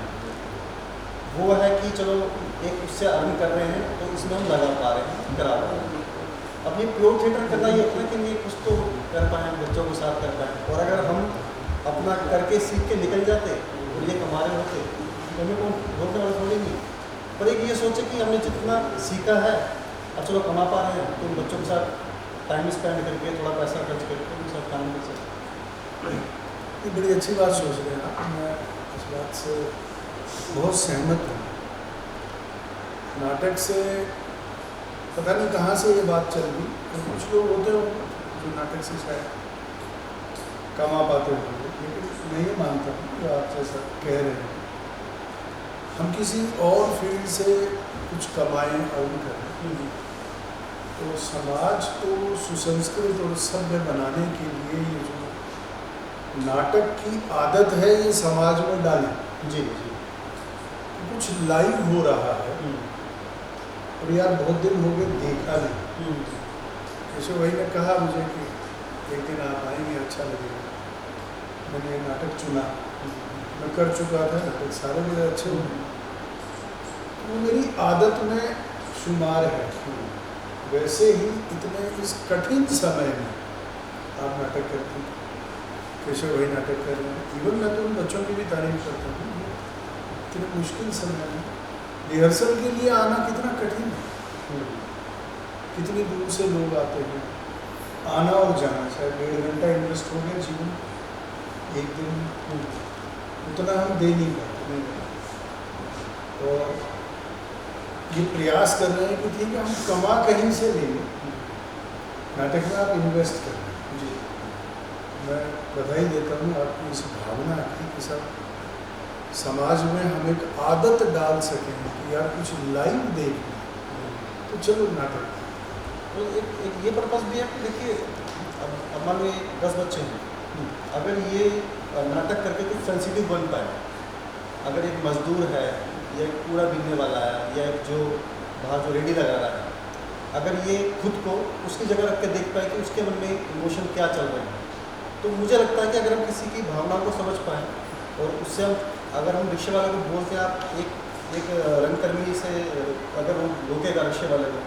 वो है कि चलो एक उससे अर्न कर रहे हैं तो इसमें हम लगा पा रहे हैं, करा पा रहे हैं। अब ये प्योर थिएटर करना ये होता है कि ये कुछ तो कर पाएँ, बच्चों के साथ कर पाएँ, और अगर हम अपना करके सीख के निकल जाते और ये कमा रहे होते तो हमें कौन बोलने वाले थोड़ी नहीं। पर एक ये सोचे कि हमने जितना सीखा है अब चलो कमा पा रहे हैं, तो उन बच्चों के साथ टाइम स्पेंड करके थोड़ा पैसा खर्च करके उनके साथ काम कर सकते। ये बड़ी अच्छी बात सोच रहे हैं आप, मैं इस बात से बहुत सहमत हूँ। नाटक से पता नहीं कहाँ से ये बात चल गई, तो कुछ लोग होते हो जो नाटक से शायद कमा पाते होंगे, लेकिन मैं ये मानता हूँ कि आप जैसा कह रहे हैं हम किसी और फील्ड से कुछ कमाएं और करें तो समाज को सुसंस्कृत और सभ्य बनाने के लिए ये जो नाटक की आदत है ये समाज में डालें। जी जी। कुछ लाइव हो रहा है और यार बहुत दिन हो गए देखा नहीं। जैसे वही ने कहा मुझे कि एक दिन आप आएंगे अच्छा लगेगा, मैंने नाटक चुना, मैं कर चुका था नाटक, सारे मेरे अच्छे हुए, तो मेरी आदत में शुमार है। वैसे ही इतने इस कठिन समय में आप नाटक करते हैं, कैसे वही नाटक कर रहे हैं। इवन मैं तो उन बच्चों की भी तारीफ करता हूँ, इतने मुश्किल समय में रिहर्सल के लिए आना कितना कठिन है, कितनी दूर से लोग आते हैं, आना और जाना, शायद 1.5 घंटा इन्वेस्ट हो गया जीवन, एक दिन उतना हम दे नहीं पाते। और ये प्रयास कर रहे हैं कि ठीक है हम कमा कहीं से लेंगे, नाटक में आप इन्वेस्ट कर रहे हैं। जी, मैं बधाई देता हूँ आपकी इस भावना की कि सब समाज में हम एक आदत डाल सकें कि यार कुछ लाइव देखना, तो चलो नाटक। तो एक ये पर्पस भी है कि देखिए अब मान लो 10 बच्चे हैं, अगर ये नाटक करके कुछ सेंसिटिव बन पाए, अगर एक मजदूर है या एक कूड़ा बीनने वाला है या एक जो बाहर जो रेडी लगा रहा है, अगर ये खुद को उसकी जगह रख के देख पाए कि उसके मन में इमोशन क्या चल रहे हैं, तो मुझे लगता है कि अगर हम किसी की भावनाओं को समझ पाएँ और उससे हम अगर हम रिक्शे वाले को बोलते हैं आप एक रंगकर्मी से अगर वो रोकेगा रिक्शे वाले को,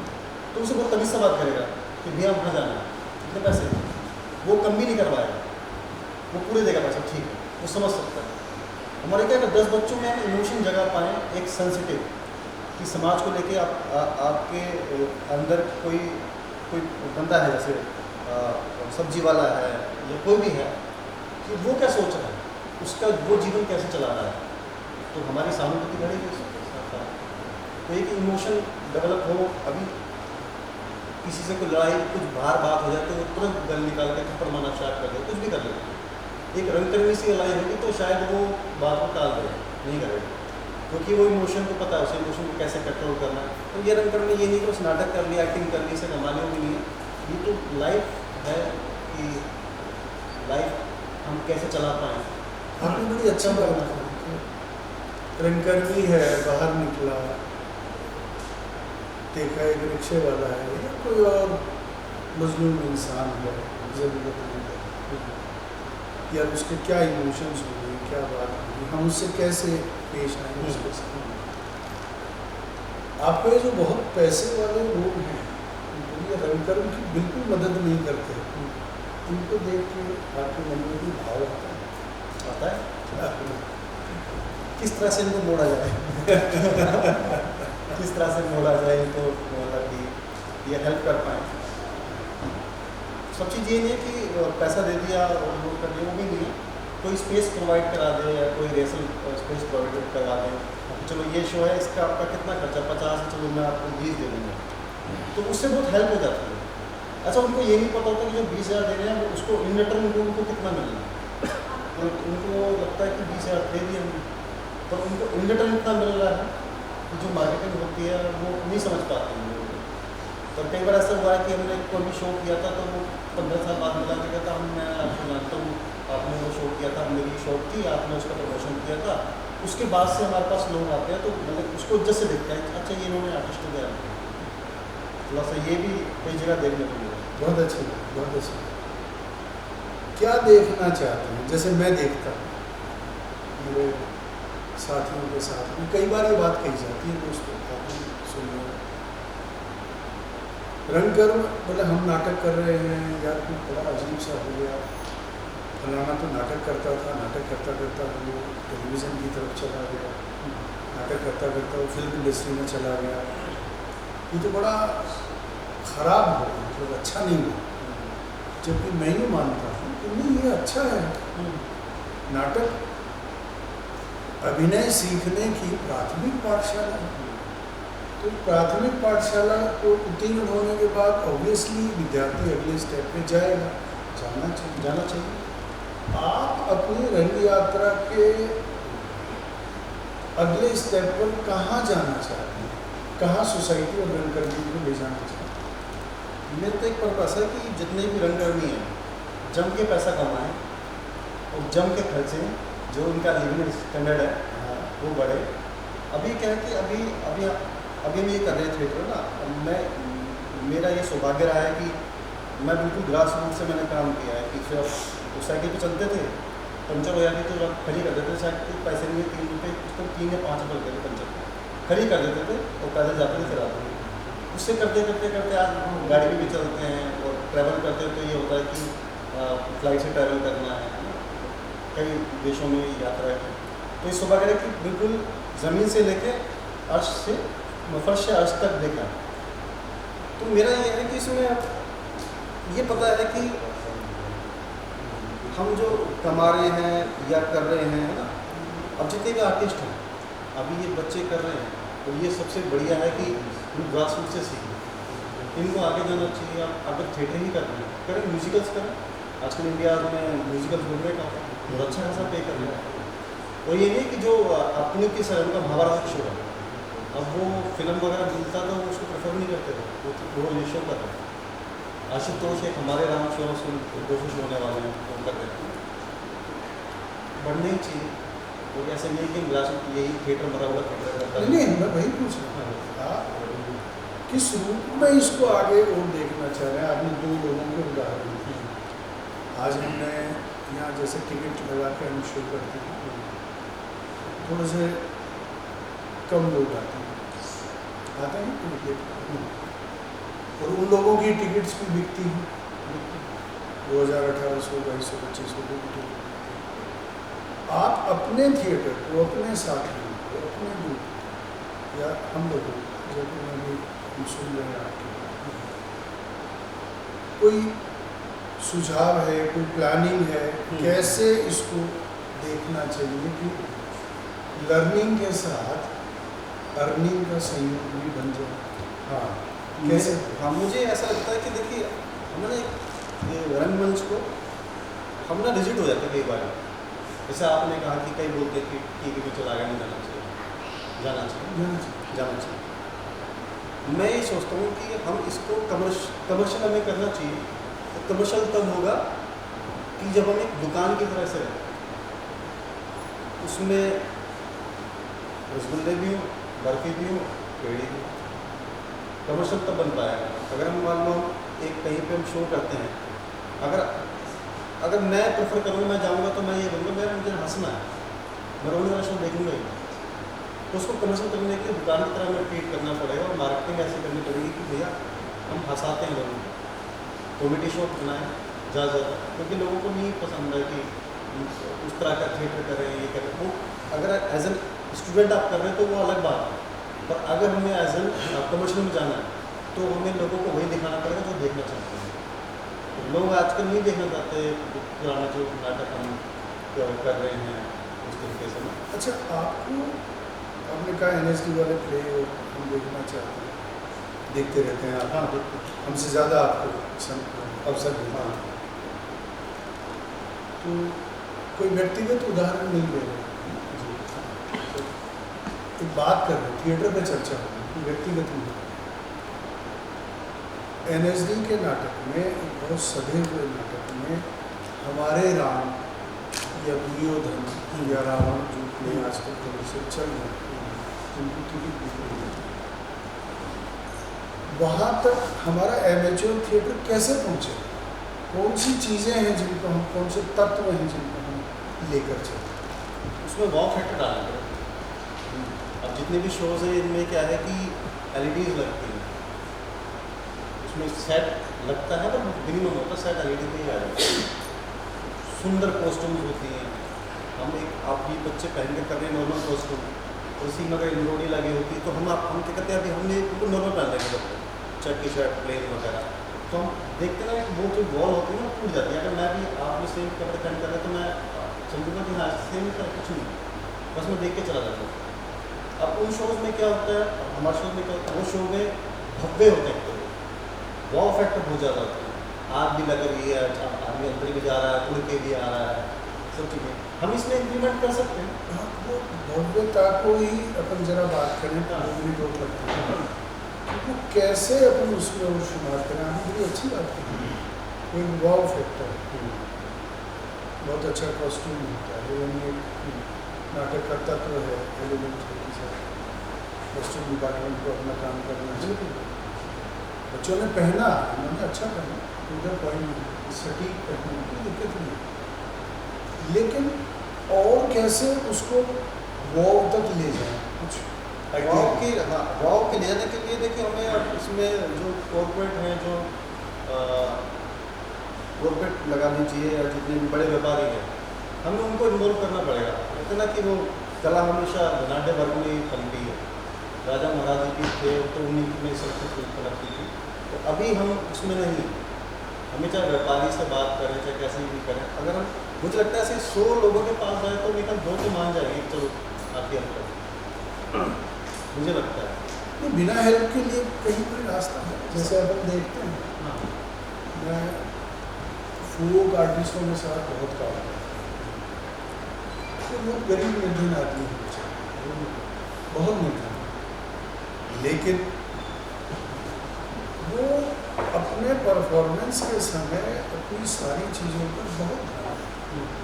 तो उसे बहुत तमीज़ से बात करेगा कि भैया वहाँ जाना है, कितने पैसे, वो कम भी नहीं करवाएगा, वो पूरे देगा पैसा, ठीक है, वो समझ सकता है। हमारे क्या 10 बच्चों में हम इमोशन जगा पाएँ एक सेंसिटिव कि समाज को लेके आपके अंदर कोई बंदा है, जैसे सब्जी वाला है या कोई भी है, कि वो क्या सोच रहा है, उसका वो जीवन कैसे चला रहा है, तो हमारी सहानुभूति बढ़ेगी उसके साथ। तो एक इमोशन डेवलप हो, अभी किसी से कोई लड़ाई कुछ बाहर बात हो जाए तो वो तुरंत गल निकाल के थप्पड़ मारना स्टार्ट कर दे, कुछ भी कर ले। एक रंगकर्मी सी लड़ाई होगी तो शायद वो बात को टाल दे, नहीं करेगा, क्योंकि वो इमोशन को पता है, उसे इमोशन को कैसे कंट्रोल करना है। तो ये रंगकर्मी ये नहीं कि उस नाटक कर लिया, एक्टिंग कर ली, इसे कमाने भी नहीं है, ये तो लाइफ है कि लाइफ हम कैसे चला पाएँ। आपने बड़ी अच्छा बात कही, रंगकर्मी है, बाहर निकला, देखा एक रिक्शे वाला है या कोई और मजलूम इंसान है, ज़रूरतमंद है, या उसके क्या इमोशंस होंगे, क्या बात होगी, हम उससे कैसे पेश आएंगे उसके साथ। आपको ये जो बहुत पैसे वाले लोग हैं, ये रंगकर्म की बिल्कुल मदद नहीं करते, इनको देख के आपके मन में भी भाव आता है किस तरह से इनको मोड़ा जाए किस तरह से मोड़ा जाए इनको, मतलब कि ये हेल्प कर पाएँ। सब चीज़ ये नहीं है कि पैसा दे दिया और वो कर दिया, वो भी नहीं है। कोई स्पेस प्रोवाइड करा दे या कोई रेसल स्पेस प्रोवाइड करवा दें, चलो ये शो है, इसका आपका कितना खर्चा, 50, चलो मैं आपको 20 दे दूँगा, तो उससे बहुत हेल्प हो जाती है। अच्छा, उनको ये नहीं पता होता कि जो 20,000 दे रहे हैं उसको इन रिटर्न उनको कितना मिल रहा है, तो उनको लगता है कि 20,000 दे दिए हमने, पर उनको इन रिटर्न इतना मिल रहा है कि जो मार्केटिंग होती है वो नहीं समझ पाते हैं। तो कई बार ऐसा हुआ है कि हमने कोई भी शो किया था तो वो 15 साल बाद मिला के कहता मैं आपको जानता हूँ, आपने वो शो किया था, मेरी शौक थी, आपने उसका प्रमोशन किया था, उसके बाद से हमारे पास लोग आते हैं तो मतलब उसको इज्जत से देखते हैं, अच्छा ये इन्होंने आर्टिस्ट को दिया। थोड़ा सा ये भी कई जगह देखने को मिला। बहुत अच्छी, बहुत अच्छी। क्या देखना चाहते हैं। जैसे मैं देखता हूँ मेरे साथियों के साथ में कई बार ये बात कही जाती है, दोस्तों आपने सुनिए, रंगकर्म बोले हम नाटक कर रहे हैं यार, कुछ बड़ा अजीब सा हो गया, फलाना तो नाटक करता था, नाटक करता करता वो टेलीविज़न की तरफ चला गया, नाटक करता करता वो फिल्म इंडस्ट्री में चला गया, ये तो बड़ा ख़राब हो, मतलब अच्छा नहीं हुआ। जबकि मैं ये मानता हूँ कि नहीं, ये अच्छा है। नाटक अभिनय सीखने की प्राथमिक पाठशाला है। तो प्राथमिक पाठशाला को उत्तीर्ण होने के बाद ऑब्वियसली विद्यार्थी अगले स्टेप पे जाएगा, जाना चाहिए। आप अपनी रंग यात्रा के अगले स्टेप पर कहाँ जाना चाहते हैं, कहाँ सोसाइटी और रंगकर्मी को ले जाना चाहते हैं? मेरे तो एक पर्पस है कि जितने भी रंगकर्मी हैं जम के पैसा कमाएं और जम के खर्चे, जो उनका लिविंग स्टैंडर्ड है वो बढ़े। अभी क्या है कि अभी हम ये कर रहे हैं थिएटर ना, मेरा ये सौभाग्य रहा है कि मैं बिल्कुल ग्रास रूट से मैंने काम किया है कि सिर्फ साइकिल पे चलते थे, पंचर हो जाती तो खड़ी कर देते थे, साइकिल पैसे नहीं 3 रुपये, उसको 3 या 5 रुपये देते पंचर खड़ी कर देते थे और पैदल जाते थे चलाते थे। उससे करते करते आज हम गाड़ी में भी चलते हैं और ट्रैवल करते हैं। तो ये होता है कि फ्लाइट से ट्रैवल करना है, कई देशों में यात्रा है। तो इस सौभाग्य है कि बिल्कुल ज़मीन से लेके अर्श से फर्श से अर्श तक देखा। तो मेरा ये है कि इसमें ये पता है कि हम जो कमा रहे हैं या कर रहे हैं, है ना, अब जितने भी आर्टिस्ट हैं अभी ये बच्चे कर रहे हैं, तो ये सबसे बढ़िया है कि ग्रास रूट से सीखें, इनको आगे जाना चाहिए। आप अगर थिएटर ही कर रहे हैं, करें म्यूजिकल्स करें। आजकल इंडिया में म्यूजिकल घूमने का बहुत अच्छा खासा पे कर रहा है। और ये नहीं कि जो अपने के सर उनका महाभारत शो है, अब वो फिल्म वगैरह मिलता तो वो उसको प्रेफर नहीं करते थे, वो ये शो कर रहे हैं। आशुतोष एक हमारे राम शो 200 होने वाले हैं, वो कर रहे हैं। बढ़ने ही चाहिए, वो ऐसे नहीं कि ग्लास यही थिएटर मरा हुआ थिएटर करता है। नहीं, मैं वही पूछ रहा था किस रूप में इसको आगे और देखना चाह रहे हैं। आपने 2 लोगों के उदाहरण दिए। आज हमने यहाँ जैसे टिकट लगा के हम शो करते हैं, थोड़े से कम लोग आते हैं टिकट, और उन लोगों की टिकट्स भी बिकती हैं 2000, 1800, 2200, 2500 की टिकट। आप अपने थिएटर को, अपने साथियों को, अपने ग्रुप या हम लोगों को, जब हम सुन रहे हैं आपके, कोई सुझाव है, कोई प्लानिंग है, कैसे इसको देखना चाहिए कि लर्निंग के साथ अर्निंग का संयोग भी बन जाए? हाँ, कैसे? हाँ, मुझे ऐसा लगता है कि देखिए हमने रंगमंच को हम ना रिजिड हो जाते कई बार। जैसे आपने कहा कि कई बोलते हैं कि टीवी पे चला गया, नहीं जाना चाहिए। मैं ये सोचता हूँ कि हम इसको कमर्शियल हमें करना चाहिए। तो कमर्शियल तब होगा कि जब हम एक दुकान की तरह से रहें, उसमें रसगुल्ले भी हो, बर्फी भी हो, पेड़ी भी हो। कमर्शियल तब बन पाएगा अगर हम मान लो एक कहीं पे हम शो करते हैं, अगर मैं प्रेफर करूँगा, मैं जाऊँगा तो मैं ये बोलूँगा मुझे हंसना है, मैं रोने वाला शो देखूँगा ही। तो उसको कमर्शियल करने के लिए दुकान की तरह हमें ट्रीट करना पड़ेगा और मार्केटिंग ऐसी करनी पड़ेगी कि भैया हम हंसाते हैं लोगों को। कॉमेडी शो बनाएं ज़्यादा, क्योंकि लोगों को नहीं पसंद है कि उस तरह का थिएटर करें, ये करें। वो अगर एज एन स्टूडेंट आप कर रहे हैं तो वो अलग बात है, पर अगर हमें एज एन कमर्शियल में जाना है तो हमें लोगों को वही दिखाना पड़ेगा जो देखना चाहते हैं। तो लोग आजकल नहीं देखना चाहते पुराना जो नाटक हम कर रहे हैं उस तरीके से ना। अच्छा, आपने कहा NSD वाले प्ले हम देखना चाहते हैं, देखते रहते हैं आप? हाँ, देखते हैं। हमसे ज़्यादा आपको अवसर मिलता है। तो कोई व्यक्तिगत उदाहरण नहीं ले रहे, तो बात कर रहे हैं, थिएटर पे चर्चा हो रही, व्यक्तिगत नहीं। NSD के नाटक में, बहुत सधे हुए नाटक में, हमारे राम या दुर्योधन या रावण जो प्ले आजकल थोड़े से चल रहे हैं, उनकी टिकट बिक रही है, वहाँ तक हमारा एमेच्योर थिएटर कैसे पहुँचे? कौन सी चीज़ें हैं जिनको हम, कौन से तत्व हैं जिनको हम लेकर चलते उसमें वॉव फैक्टर डालना पड़ेगा। अब जितने भी शोज़ हैं इनमें क्या है कि LEDs लगती हैं, उसमें सेट लगता है तो मिनिमम होता है, सेट LED पे ही आ जाता है। सुंदर कॉस्ट्यूम्स होती हैं, हम एक आप भी बच्चे पहन के कर रहे हैं नॉर्मल कॉस्ट्यूम, उसी में अगर एम्ब्रॉयडरी लगी होती है तो हम क्या कहते हैं अभी हमने बिल्कुल नॉर्मल पहन रखे करते हैं, चेक की शर्ट प्लेन वगैरह, तो हम देखते हैं ना वो जो वॉल होती है ना टूट जाती है। अगर मैं भी आप भी सेम कपड़े पहन कर रहे तो मैं समझूंगा कि हाँ सेम का कुछ नहीं, बस मैं देख के चला जाता हूँ। अब उन शोज़ में क्या होता है, हमारे शो में क्या होता है, वो शो में भव्य होते हैं, तो वॉव फैक्टर बहुत ज़्यादा होता है, आग भी लग रही है, आदमी अंदर भी जा रहा है, उड़ के भी आ रहा है, सब चीज़ें हम इसमें इम्प्लीमेंट कर सकते हैं। हैं। वो भव्यता को ही अपन जरा बात करें तो मुझे तो लगता है वो कैसे अपन उसमें और शुमार करें, हमें बड़ी अच्छी बात है। एक वाव फैक्टर, बहुत अच्छा कॉस्ट्यूम होता है, यानी एक नाटक का तत्व है, एलिमेंट है, कॉस्ट्यूम डिपार्टमेंट को अपना काम करना चाहिए। बच्चों ने पहना, उन्होंने अच्छा पहना, उधर पॉइंट सटीक पहनने की दिक्कत नहीं, लेकिन और कैसे उसको वाव तक ले जाए कुछ वाव के, हाँ वाव के ले जाने के लिए देखिए हमें अब इसमें जो कॉर्पोरेट हैं, जो कॉर्पोरेट लगानी चाहिए या जितने भी बड़े व्यापारी हैं, हमें उनको इन्वॉल्व करना पड़ेगा। कहते ना कि वो कला हमेशा नाट्य वर्ग में ही पनपी है, राजा महाराज जी थे तो उन्हीं में सब कुछ पनपती थी, तो अभी हम उसमें नहीं, हमें चाहे व्यापारी से बात करें चाहे कैसे भी करें, अगर हम मुझे लगता है ऐसे 100 लोगों के पास जाए तो मेरे ख्याल 2 तो मान जाएंगे चलो आपकी हेल्प करें, मुझे लगता है। तो बिना हेल्प के लिए कहीं कोई रास्ता है, जैसे अपन देखते हैं। हाँ मैं फोक आर्टिस्टों के साथ बहुत काम करता हूँ, तो वो गरीब निर्धन आदमी है, बहुत निर्धन, लेकिन वो अपने परफॉर्मेंस के समय अपनी सारी चीज़ों पर बहुत ध्यान देते हैं।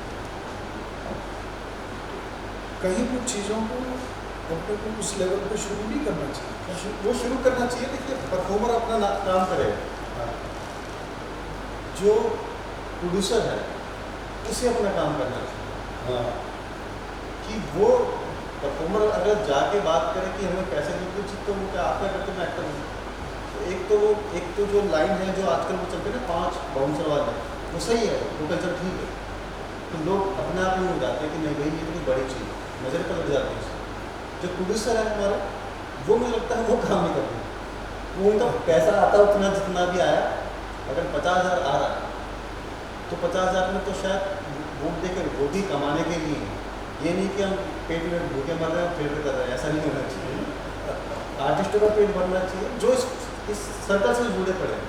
कहीं कुछ चीज़ों को अपने को उस लेवल पे शुरू नहीं करना चाहिए, वो शुरू करना चाहिए। देखिए परफॉर्मर अपना काम करे, हाँ, जो प्रोड्यूसर है उसे अपना काम करना चाहिए। हाँ, कि वो परफॉर्मर अगर जाके बात करे कि हमें पैसे दो कुछ, तो वो क्या आप क्या करते हैं, मैं एक्टर हूँ, एक तो जो लाइन है जो आजकल वो चलते हैं ना 5 बाउंसर वाले, वो सही है, वो कल्चर ठीक है, तो लोग अपने आप ही हो जाते हैं कि नहीं भाई ये तो कोई बड़ी चीज़ है, नज़र पर लग जाते हैं। जो प्रोड्यूसर है हमारा, वो मुझे लगता है वो काम नहीं करते, वो उनका पैसा आता है उतना जितना भी आया, अगर 50,000 आ रहा है तो 50,000 में तो शायद वो देकर रोटी कमाने के लिए, ये नहीं कि हम पेट में भूखे मर रहे हैं पेट कर रहे हैं, ऐसा नहीं होना चाहिए। आर्टिस्टों का पेट भरना चाहिए, जो इस सर्कल से जुड़े पड़े हैं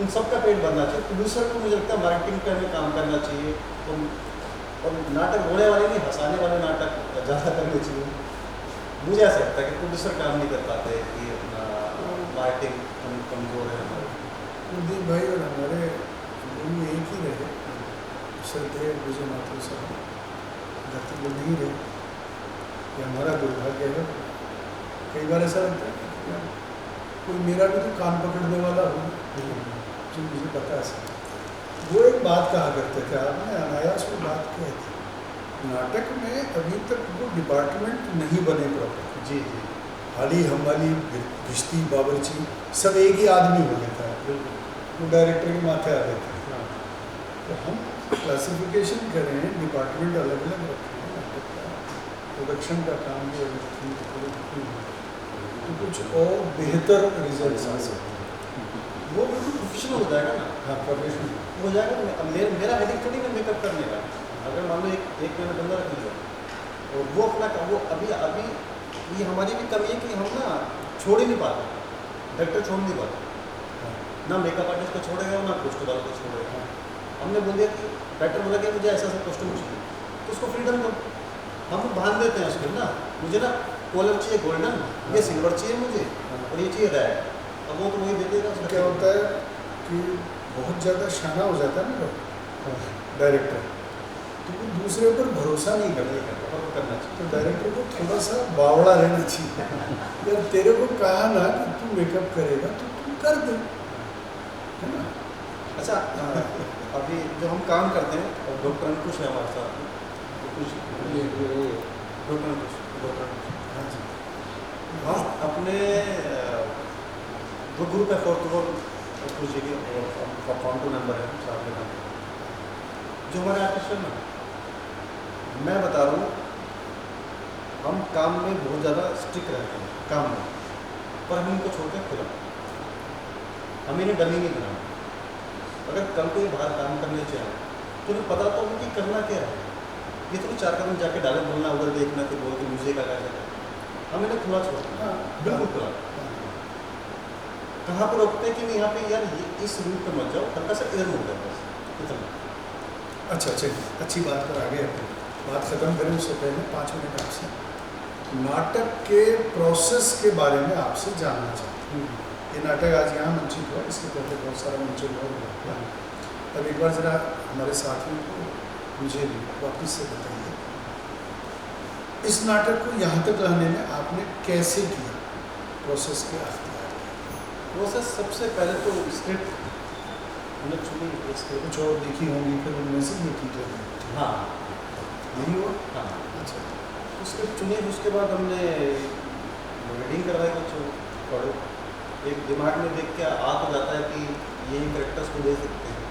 उन सब का पेट भरना चाहिए। प्रोड्यूसर को मुझे लगता है मार्केटिंग पे हमें काम करना चाहिए, और नाटक रोने वाले नहीं, हंसाने वाले नाटक ज़्यादा करने चाहिए। मुझे ऐसा लगता है कि प्रोड्यूसर काम नहीं कर पाते कि अपना मार्केटिंग कमज़ोर है हमारे। कुलदीप भाई और हमारे दोनों एक ही रहे, श्रद्धेय विजय माथुर साहब धरती में नहीं रहे, ये हमारा दुर्भाग्य है। कई बार ऐसा लगता है कि यार कोई मेरा भी तो कान पकड़ने वाला हो जो मुझे पता है। वो एक बात कहा करते थे, आपने अनायास में बात कही थी, नाटक में अभी तक वो डिपार्टमेंट नहीं बने प्रॉपर। जी जी, हाली हमारी भिश्ती बावर्ची सब एक ही आदमी हो गया था, वो डायरेक्टर के माथे आ गए थे। तो हम क्लासिफिकेशन करें, डिपार्टमेंट अलग अलग रखें, नाटक का प्रोडक्शन का काम भी अलग, तो कुछ और बेहतर रिजल्ट आ सकते हैं। वो बिल्कुल प्रोफेशनल हो जाएगा ना। हाँ, प्रोफेशनल हो जाएगा। अब मेरा हेडिक थोड़ी ना मेकअप करने का, अगर मान लो एक महीना बंदा रख लिया और वो अपना वो अभी ये हमारी भी कमी है कि हम ना छोड़ ही नहीं पाते, डायरेक्टर छोड़ नहीं पाते, ना मेकअप आर्टिस्ट को छोड़ेगा ना कॉस्ट्यूम वाले को छोड़ेगा। हमने बोल दिया कि डायरेक्टर बोला कि मुझे ऐसा ऐसा कॉस्ट्यूम चाहिए, तो उसको फ्रीडम दो, हम बांध देते हैं उसको ना, मुझे ना कॉलर चाहिए गोल्डन, ये सिल्वर चाहिए मुझे, और ये चाहिए रेड, अब वो तो वही दे देगा। क्या होता है कि बहुत ज़्यादा शाना हो जाता है ना डायरेक्टर, तो वो दूसरे पर भरोसा नहीं करना चाहिए। तो डायरेक्टर को थोड़ा सा बावड़ा रहना चाहिए, यार तेरे को कहा ना कि तू मेकअप करेगा तो तू कर दे, है ना। अच्छा अभी जो हम काम करते हैं और डॉक्टर अंकुश है हमारे साथ में, डॉक्टर अंकुश हाँ जी। हम अपने दो ग्रुप है, फोर्थ और अंकुश जी के काउंटर नंबर है साथ में जो हमारे आर्टिस्ट है ना, मैं बता रहा हूँ हम काम में बहुत ज़्यादा स्ट्रिक्ट रहते हैं काम में, पर हम इनको छोड़ कर खुला, हम इन्हें डमी नहीं बनाना। अगर कल कोई बाहर काम करने चाहे तो उन्हें पता तो कि करना क्या है, ये तो 4 कदम जाके डायरेक्ट बोलना, उधर देखना तो बोल के मुझे का कैसा है, हम इन्हें खुला छोड़ते हैं, बिल्कुल खुला। कहाँ पर रोकते हैं कि नहीं यहाँ पे यार ये इस रूट पर मत जाओ, हल्का सा इधर मुड़ जाओ, बस इतना। अच्छा चलिए, अच्छी बात पर आगे अपनी बात ख़त्म करें उससे पहले 5 मिनट आपसे नाटक के प्रोसेस के बारे में आपसे जानना चाहते हैं। ये नाटक आज यहाँ मंचित हुआ, इसके पहले बहुत सारा मंचन हुआ। अब एक बार ज़रा हमारे साथियों को मुझे भी वापस से बताइए, इस नाटक को यहाँ तक लाने में आपने कैसे किया, प्रोसेस के अख्तियार? प्रोसेस सबसे पहले तो स्क्रिप्ट हमने चुनी, स्क्रिप्ट कुछ और देखी होंगी, फिर उनमें से ये की जो हाँ यही हुआ। हाँ अच्छा, स्क्रिप्ट चुनी, उसके बाद हमने रीडिंग करवाई कुछ पढ़ो, एक दिमाग में देख के आ तो जाता है कि ये कैरेक्टर्स को दे सकते हैं,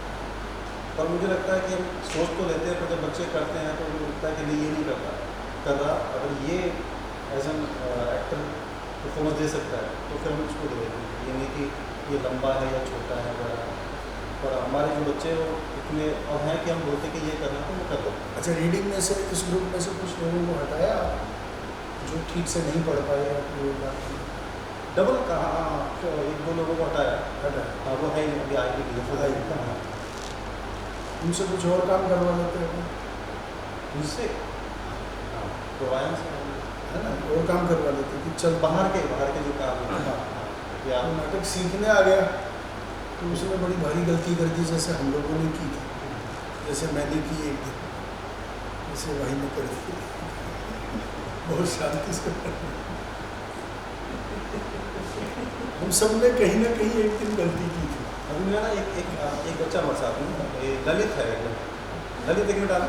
पर मुझे लगता है कि हम सोच तो लेते हैं, पर जब बच्चे करते हैं तो मुझे लगता है कि नहीं ये नहीं कर रहा, अगर ये एज एन एक्टर परफॉर्मेंस दे सकता है तो फिर हम उसको दे देंगे, ये नहीं कि ये लंबा है या छोटा है बड़ा है। पर हमारे जो बच्चे वो इतने और हैं कि हम बोलते कि ये करना है तो वो कर दो। अच्छा, रीडिंग में से इस ग्रुप में से कुछ लोगों को हटाया जो ठीक से नहीं पढ़ पाए या कोई बात नहीं? डबल कहा तो 1-2 लोगों को हटाया, हाँ वो है अभी आगे भी है ही। हाँ उनसे कुछ और काम करवा लेते हैं उनसे हाँ प्रोवायन से है ना, और काम करवा लेते कि चल बाहर के जो काम है हाँ। या तो नाटक सीखने आ गया तो उसने बड़ी भारी गलती कर दी, जैसे हम लोगों ने की थी, जैसे मैंने की एक दिन, जैसे वही में कर दी बहुत शांति से। हम सब ने कहीं ना कहीं एक दिन गलती की थी। अभी मेरा ना एक बच्चा हमारे साथ में ये ललित है, ललित एक मिनट आना,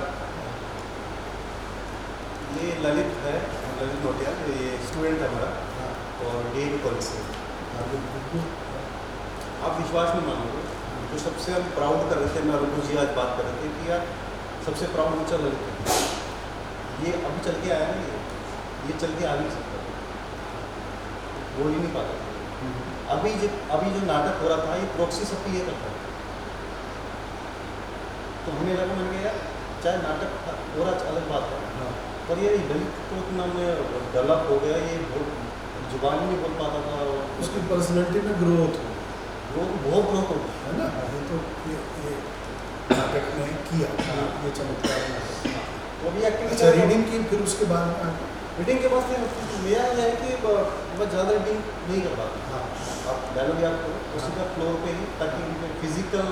ये ललित है, ललित नोटिया, ये स्टूडेंट है हमारा और DAV कॉलेज से। आप विश्वास नहीं मानोगे, तो सबसे हम प्राउड कर रहे थे, मैं रुकू जी आज बात कर रहे थे कि यार सबसे प्राउड बच्चा ललित है, ये अभी चल के आया ना, ये चल के आ नहीं सकता, बोल ही नहीं पाता। अभी जो नाटक हो रहा था ये प्रॉक्सी सब ये करता है, तो हमें लगा, मैंने कहा यार चाहे नाटक हो रहा अलग बात है, पर ये ललित को इतना में डेवलप हो गया, ये जुबान ही नहीं बोल पाता था, उसकी पर्सनैलिटी में ग्रोथ हो, बहुत ग्रोथ हो है ना। ये तो ये नाटक में किया, ये चमत्कार नाटक। वो भी एक्टिंग। अच्छा, रीडिंग की फिर उसके बाद में रीडिंग के बाद फिर मेरा यह है कि मैं ज़्यादा रीडिंग नहीं कर पाता। हाँ आप डायलॉग याद करो उसी का फ्लोर पे ही, ताकि उनके फिजिकल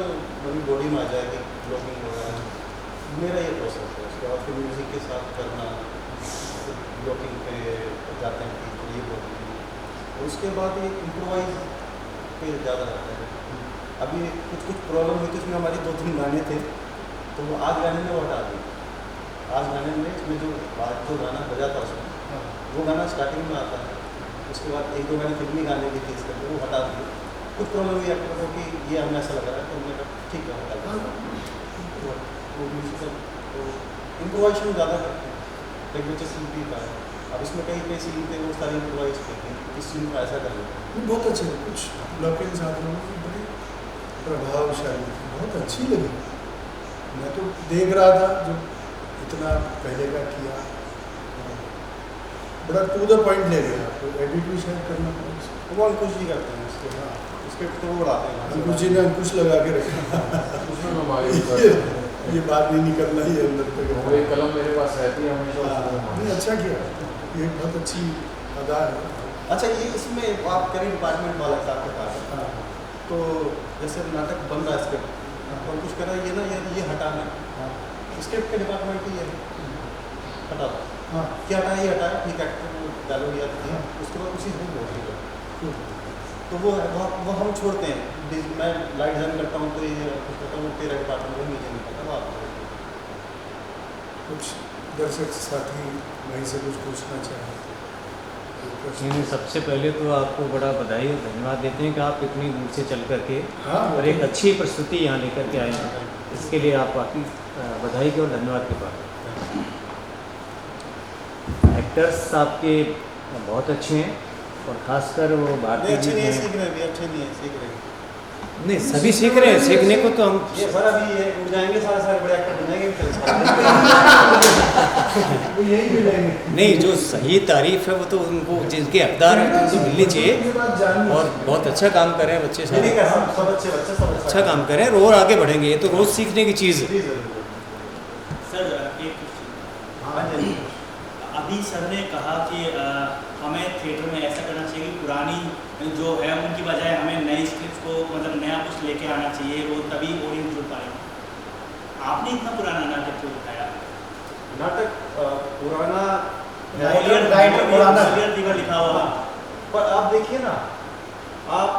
बॉडी में आ जाए कि ब्लॉगिंग वगैरह, मेरा ये प्रोसेस है। उसके बाद फिर म्यूज़िक के साथ करना, ब्लॉगिंग पे जाते हैं कि ये बोलते हैं, और उसके बाद ये इम्प्रोवाइज पे ज़्यादा रहता है। अभी कुछ प्रॉब्लम हुई थी, उसमें हमारी 2-3 गाने थे, तो वो आज गाने में वो हटा दी। आज गाने में इसमें जो गाना बजा था उसमें, वो गाना स्टार्टिंग में आता है, उसके बाद 1-2 गाने फिल्मी गाने भी थे इसके, वो हटा दिए। कुछ प्रॉब्लम हुई आपको तो कि ये हमें ऐसा लग रहा है, तो हमने कहा ठीक है हटा दिया। वो म्यूजिकल तो इम्प्रोवाइजेशन ज़्यादा करते हैं, एक बच्चे सीन भी था। अब इसमें कई सीन थे, वो सारी इम्प्रोवाइज करते हैं, इस सीन को ऐसा कर लेते हैं। बहुत अच्छे, कुछ ब्लॉकिंग साथ लोगों की बड़ी प्रभावशाली थी, बहुत अच्छी लगी। मैं तो देख रहा था जो इतना पहले का किया, बड़ा टू द पॉइंट ले गया। तो एडिट भी शायद करना पड़ेगा, वो अंकुश जी करते हैं उसके। हाँ उसके तो वो उड़ाते हैं, अंकुश जी ने अंकुश लगा के रखा ये बात नहीं निकलना ही अंदर पे। वही कलम मेरे पास रहती है हमेशा। नहीं, अच्छा किया, ये बहुत अच्छी अदा है। अच्छा ये इसमें आप करें डिपार्टमेंट वाला साथ बता रहे हैं, तो जैसे नाटक बन रहा है स्क्रिप्ट और कुछ कह रहा है ये ना ये हटाना है, स्क्रिप्ट के डिपार्टमेंट की ये हटा दो, हाँ क्या हटाया, ये हटाया, ठीक एक्टर को डायलॉग याद किया, उसके बाद उसी से बोल रही है। तो वो हम छोड़ते हैं। मैं लाइट जन करता हूँ तो ये कुछ करता हूँ, तेरा के पास वो मुझे नहीं पता। वो आप कुछ दर्शक साथी वहीं से कुछ पूछना चाहें? नहीं, सबसे पहले तो आपको बड़ा बधाई और धन्यवाद देते हैं कि आप इतनी दूर से चल करके हाँ, और एक अच्छी प्रस्तुति यहाँ लेकर के आए हैं। इसके लिए आप बाकी बधाई के और धन्यवाद के पात्र। एक्टर्स आपके बहुत अच्छे हैं और खासकर वो भारतीय अच्छे नहीं है, गीत सीख रहे हैं भी, अच्छे नहीं है, सीख रहे हैं। नहीं, सभी सीख रहे हैं, सीखने को तो हम ये सर अभी ये उड़ जाएंगे सारे बड़े एक्टर बन जाएंगे वो यही मिलेंगे। नहीं, जो सही तारीफ है वो तो उनको जिनके हकदार हैं उनको मिलनी चाहिए। ये बात जानिए। और बहुत अच्छा काम कर रहे हैं बच्चे नहीं सारे, नहीं, सब अच्छे बच्चे सब अच्छा काम कर रहे हैं और आगे बढ़ेंगे। ये तो रोज़ सीखने की चीज़ है। जी जरूर। सर एक हाँ जी। अभी सर ने कहा कि हमें थिएटर में ऐसा करना चाहिए कि पुरानी जो है उनकी बजाय हमें नई स्क्रिप्ट को मतलब नया कुछ लेके आना चाहिए, वो तभी ऑडियंस जुड़ पाएगा। आपने इतना पुराना नाटक क्यों उठाया? नाटक पुराना राइटर पुराना दिवा लिखा हुआ। पर आप देखिए ना, आप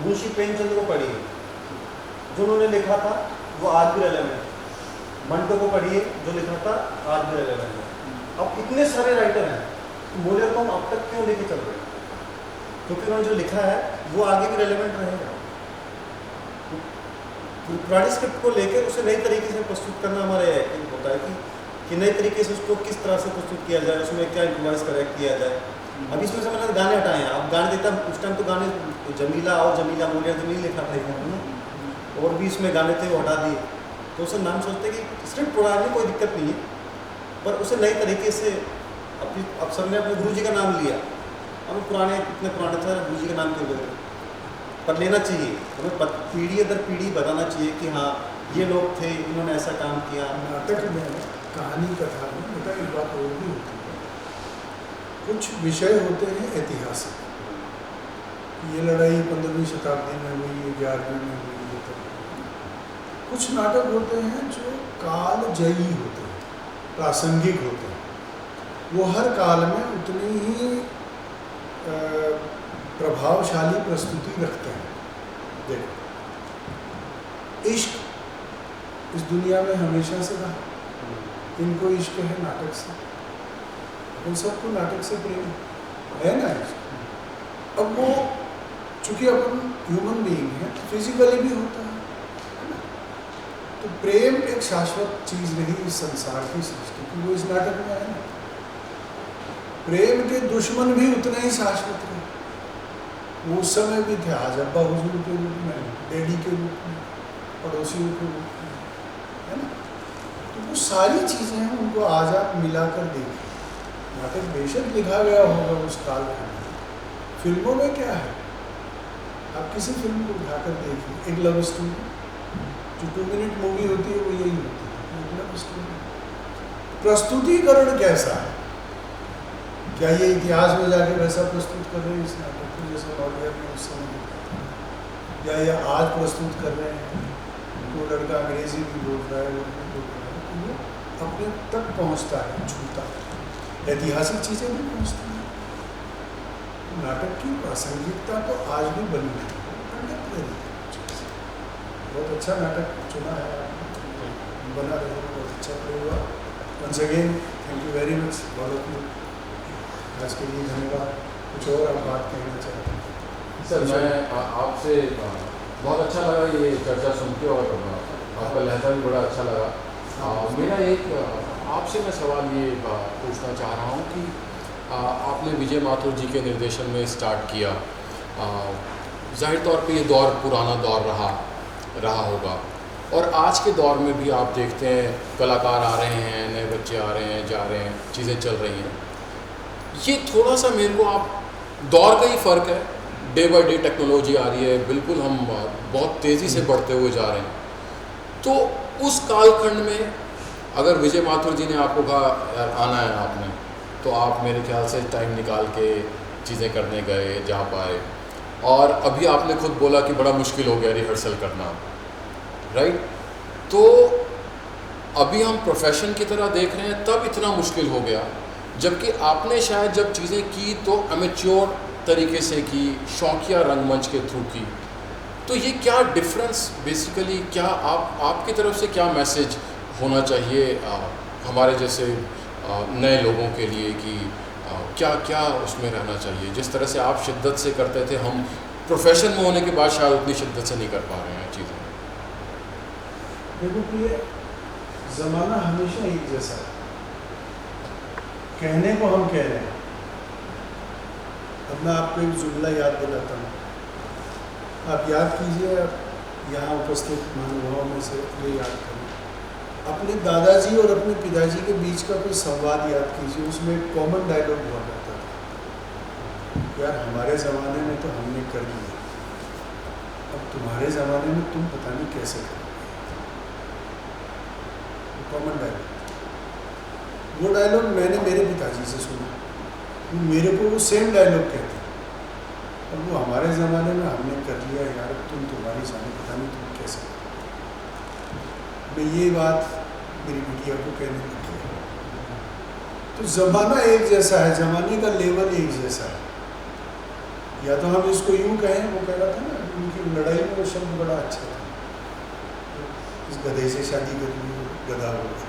मुंशी प्रेमचंद को पढ़िए, जो उन्होंने लिखा था वो आज भी रेलेवेंट है। मंटो को पढ़िए, जो लिखा था आज भी रेलेवेंट है। अब इतने सारे राइटर हैं, मोलियर को हम अब तक क्यों लेके चल रहे हैं? क्योंकि उन्होंने जो लिखा है वो आगे भी रेलेवेंट रहेगा। पुरानी स्क्रिप्ट को लेकर उसे नई तरीके से प्रस्तुत करना हमारा एक्टिंग होता है कि नई तरीके से उसको किस तरह से प्रस्तुत किया जाए, उसमें क्या इम्प्रोवाइज करेक्ट किया जाए। अब इसमें से मैंने गाने हटाए हैं। अब गाने देखता उस टाइम तो गाने जमीला और जमीला मोलियर जमील लिखा था और भी इसमें गाने थे, वो हटा दिए। तो उसे नाम सोचते कि स्क्रिप्ट पुरानी कोई दिक्कत नहीं है, पर उसे नई तरीके से अब सर ने अपने गुरु जी का नाम लिया। अब पुराने इतने पुराने थे, गुरु जी का नाम क्यों ले? पर लेना चाहिए हमें, पीढ़ी दर पीढ़ी बताना चाहिए कि हाँ ये लोग थे, इन्होंने ऐसा काम किया। नाटक में कहानी कथा में बेटा एक बात और भी होती है, कुछ विषय होते हैं ऐतिहासिक। ये लड़ाई 15वीं शताब्दी में हुई, 11वीं में हुई। तो कुछ नाटक होते हैं जो कालजयी होते हैं, प्रासंगिक होते हैं। वो हर काल में उतनी ही प्रभावशाली प्रस्तुति रखते हैं। देखो, इश्क इस दुनिया में हमेशा से रहा। इनको इश्क है नाटक से, उन सबको नाटक से प्रेम है ना इश्क। अब वो चूंकि अपन ह्यूमन बीइंग है, फिजिकली भी होता है ना। तो प्रेम एक शाश्वत चीज रही इस संसार की सृष्टि की, वो इस नाटक में है ना। प्रेम के दुश्मन भी उतने ही शाश्वत रहे। वो उस समय भी थे, आज अब्बा हुजूर के रूप में, डैडी के रूप में, पड़ोसियों के रूप में, है ना। तो वो सारी चीज़ें हैं, उनको आज आप मिलाकर देखिए। नाटक बेशक लिखा गया होगा उस काल में, फिल्मों में क्या है, आप किसी फिल्म को उठाकर देखिए। एक लव स्टोरी जो 2 मिनट मूवी होती है वो यही होती है, एक लव स्टोरी। प्रस्तुतिकरण कैसा है? क्या ये इतिहास में जाके वैसा प्रस्तुत कर रहे हैं इस नाटक को जैसे मौर्य में उस समय, या ये आज प्रस्तुत कर रहे हैं? वो लड़का अंग्रेजी भी बोल रहा है, उर्दू बोल रहा है, तो वो अपने तक पहुंचता है, छूता है। ऐतिहासिक चीज़ें भी पहुंचती हैं। नाटक की प्रासंगिकता तो आज भी बनी है। बहुत अच्छा नाटक चुना है आपने, बना रहे, बहुत अच्छा प्रयोग हुआ। Once again thank you very much all of you. आज के लिए धन्यवाद। कुछ और आप बात कहना चाहते हैं? सर मैं आपसे बहुत अच्छा लगा ये चर्चा सुन के, और आपका लहजा भी बड़ा अच्छा लगा। मेरा एक आपसे मैं सवाल ये पूछना चाह रहा हूँ कि आपने विजय माथुर जी के निर्देशन में स्टार्ट किया, जाहिर तौर पे ये दौर पुराना दौर रहा होगा, और आज के दौर में भी आप देखते हैं कलाकार आ रहे हैं, नए बच्चे आ रहे हैं, जा रहे हैं, चीज़ें चल रही हैं। ये थोड़ा सा मेरे को आप दौर का ही फ़र्क है, डे बाय डे टेक्नोलॉजी आ रही है, बिल्कुल हम बहुत तेज़ी से बढ़ते हुए जा रहे हैं। तो उस कालखंड में अगर विजय माथुर जी ने आपको कहा यार आना है आपने, तो आप मेरे ख्याल से टाइम निकाल के चीज़ें करने गए, जा पाए। और अभी आपने खुद बोला कि बड़ा मुश्किल हो गया रिहर्सल करना, राइट? तो अभी हम प्रोफेशन की तरह देख रहे हैं, तब इतना मुश्किल हो गया, जबकि आपने शायद जब चीज़ें की तो एमेच्योर तरीके से की, शौकिया रंगमंच के थ्रू की, तो ये क्या डिफरेंस बेसिकली, क्या आपकी तरफ से क्या मैसेज होना चाहिए हमारे जैसे नए लोगों के लिए कि क्या क्या उसमें रहना चाहिए? जिस तरह से आप शिद्दत से करते थे, हम प्रोफेशन में होने के बाद शायद उतनी शिद्दत से नहीं कर पा रहे हैं चीज़ें। देखो कि ये ज़माना हमेशा एक जैसा है, कहने को हम कह रहे हैं। अब मैं आपको एक जुमला याद दिलाता हूँ, आप याद कीजिए, यहाँ उपस्थित महानुभावों में से ये याद करें, अपने दादाजी और अपने पिताजी के बीच का कोई संवाद याद कीजिए, उसमें एक कॉमन डायलॉग हुआ करता था, यार हमारे ज़माने में तो हमने कर लिया, अब तुम्हारे ज़माने में तुम पता नहीं कैसे करोगे। कॉमन डायलॉग, वो डायलॉग मैंने मेरे पिताजी से सुना, वो मेरे को वो सेम डायलॉग कहते हैं, और वो हमारे ज़माने में हमने कर लिया, यार तुम्हारी सामने पता नहीं तुम कैसे करोगे। मैं ये बात मेरी बिटिया को कहने लगी। तो ज़माना एक जैसा है, ज़माने का लेवल एक जैसा है। या तो हम इसको यूँ कहें, वो कह रहा था ना उनकी लड़ाई में वो शब्द बड़ा अच्छा था, इस गधे से शादी कर ली, गधा हो गया।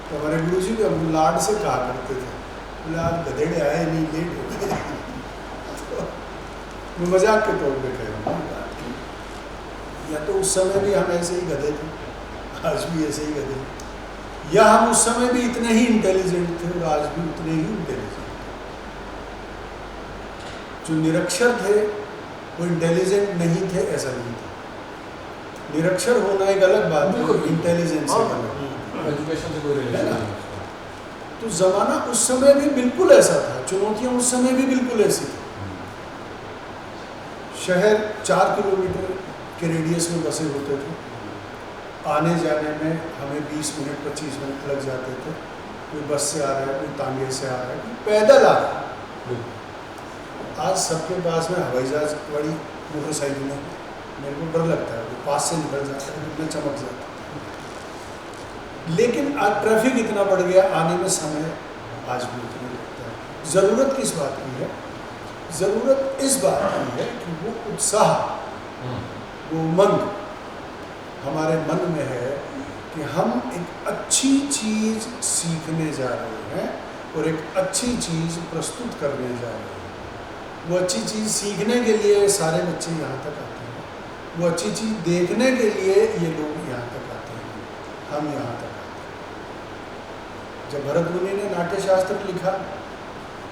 तो हमारे गुरु जी को हम लाड से कहा करते थे, बोले आप गधेड़े आए नहीं, लेट हो गए। तो मैं मजाक के तौर पे कह रहा हूँ बात की, या तो उस समय भी हम ऐसे ही गधे थे, आज भी ऐसे ही गधे, या हम उस समय भी इतने ही इंटेलिजेंट थे और आज भी उतने ही इंटेलिजेंट। जो निरक्षर थे वो इंटेलिजेंट नहीं थे, ऐसा नहीं था। निरक्षर होना एक अलग बात है, इंटेलिजेंस से अलग, एजुकेशन से कोई रिलेशन नहीं। तो ज़माना उस समय भी बिल्कुल ऐसा था, चुनौतियाँ उस समय भी बिल्कुल ऐसी थी। शहर 4 किलोमीटर के रेडियस में बसे होते थे, आने जाने में हमें 20 मिनट 25 मिनट लग जाते थे। कोई बस से आ रहा है, कोई तांगे से आ रहा है, कोई पैदल आ रहा है। आज सबके पास में हवाई जहाज बड़ी मोटरसाइकिल है, मेरे को डर लगता है, वो पास से निकल जाता है, इतना चमक जाता है। लेकिन आज ट्रैफिक इतना बढ़ गया, आने में समय आज भी उतना लगता है। ज़रूरत किस बात की है? ज़रूरत इस बात की है कि वो उत्साह, वो उमंग हमारे मन में है कि हम एक अच्छी चीज़ सीखने जा रहे हैं और एक अच्छी चीज़ प्रस्तुत करने जा रहे हैं। वो अच्छी चीज़ सीखने के लिए सारे बच्चे यहाँ तक आते हैं, वो अच्छी चीज़ देखने के लिए ये लोग यहाँ तक आते हैं, हम यहाँ तक आते हैं। जब भरत मुनि ने नाट्यशास्त्र लिखा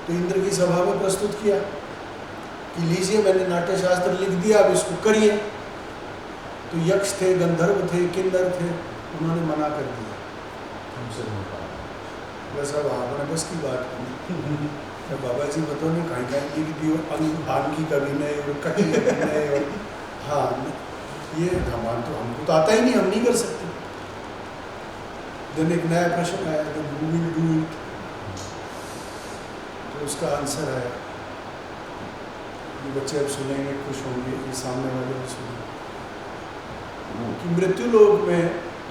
तो इंद्र की सभा में प्रस्तुत किया कि लीजिए मैंने नाट्यशास्त्र लिख दिया, अब इसको करिए। तो यक्ष थे, गंधर्व थे, किन्नर थे, उन्होंने मना कर दिया, बस अब आपने बस की बात करनी। तो बाबा जी बताओ ने कहीं कहीं लिख दियो, आम की कभी नहीं और कटी कभी नहीं, और हाँ ये हमारा तो हमको तो आता ही नहीं, हम नहीं कर सकते। दिन एक नया प्रश्न आया कि who will do it? तो उसका आंसर आया, ये बच्चे अब सुनेंगे, खुश होंगे, ये सामने वाले भी सुनेंगे, कि मृत्यु लोक में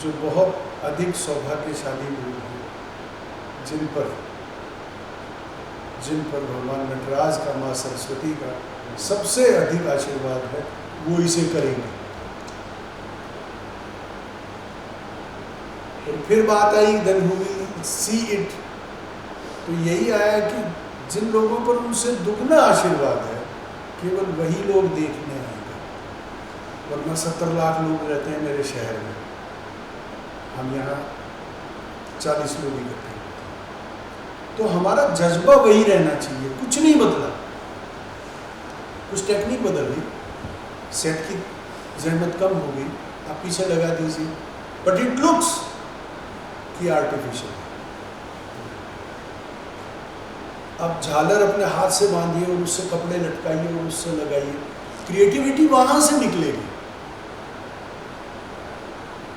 जो बहुत अधिक सौभाग्यशाली लोग हैं, जिन पर भगवान नटराज का, माँ सरस्वती का सबसे अधिक आशीर्वाद है, वो इसे करेंगे। और फिर बात आई then who will see it, तो यही आया कि जिन लोगों पर उनसे दुगना आशीर्वाद है, केवल वही लोग देखने आएंगे। वरना 70 लाख लोग रहते हैं मेरे शहर में, हम यहाँ 40 लोग इकट्ठे। तो हमारा जज्बा वही रहना चाहिए, कुछ नहीं बदला। कुछ टेक्निक बदल गई, सेट की जहमत कम हो गई, आप पीछे लगा दीजिए, बट इट लुक्स कि आर्टिफिशियल। आप झालर अपने हाथ से बांधिए और उससे कपड़े लटकाइए और उससे लगाइए, क्रिएटिविटी वहां से निकलेगी।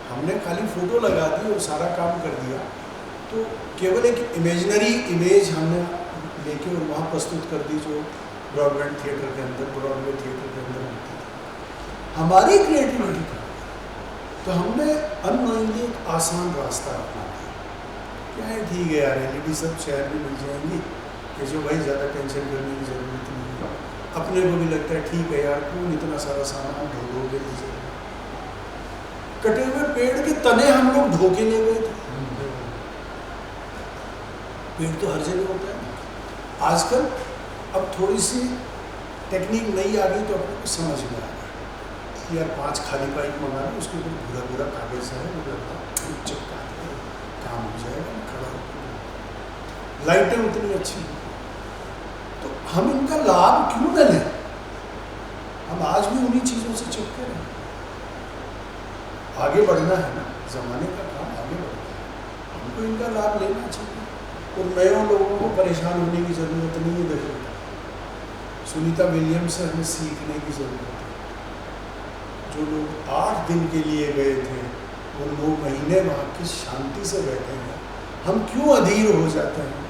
हमने खाली फोटो लगा दी और सारा काम कर दिया, तो केवल एक इमेजिनरी इमेज हमने लेके और वहाँ प्रस्तुत कर दी, जो ब्रॉडबैंड थिएटर के अंदर, ब्रॉडवे थिएटर के अंदर होती थी। हमारी क्रिएटिविटी का तो हमने अननोइंगली एक आसान रास्ता अपना लिया। क्या है, ठीक है यार, एलईडी सब शहर में मिल जाएंगी, कि जो भाई ज़्यादा टेंशन करने की ज़रूरत नहीं है। अपने को भी लगता है ठीक है यार, कौन इतना सारा सामान ढो ढो के ले जाए। कटे हुए पेड़ के तने हम लोग ढो के ले गए थे। पेड़ तो हर जगह होता है। आजकल अब थोड़ी सी टेक्निक नई आ गई तो अपने को समझ में आ गया कि यार 5 खाली पाइप मंगा लो, उसके ऊपर भूरा भूरा कागज है, वो चिपका दे, काम हो जाएगा, खड़ा हो। लाइटें उतनी अच्छी, तो हम इनका लाभ क्यों न लें? हम आज भी उन्हीं चीज़ों से चिपके रहे। आगे बढ़ना है ना, जमाने का काम आगे बढ़ना है, हमको इनका लाभ लेना चाहिए। और नए लोगों को परेशान होने की ज़रूरत नहीं है। देखो सुनीता विलियम्स से हमें सीखने की ज़रूरत है। जो लोग 8 दिन के लिए गए थे, वो 9 महीने वहाँ की शांति से बैठे हैं। हम क्यों अधीर हो जाते हैं?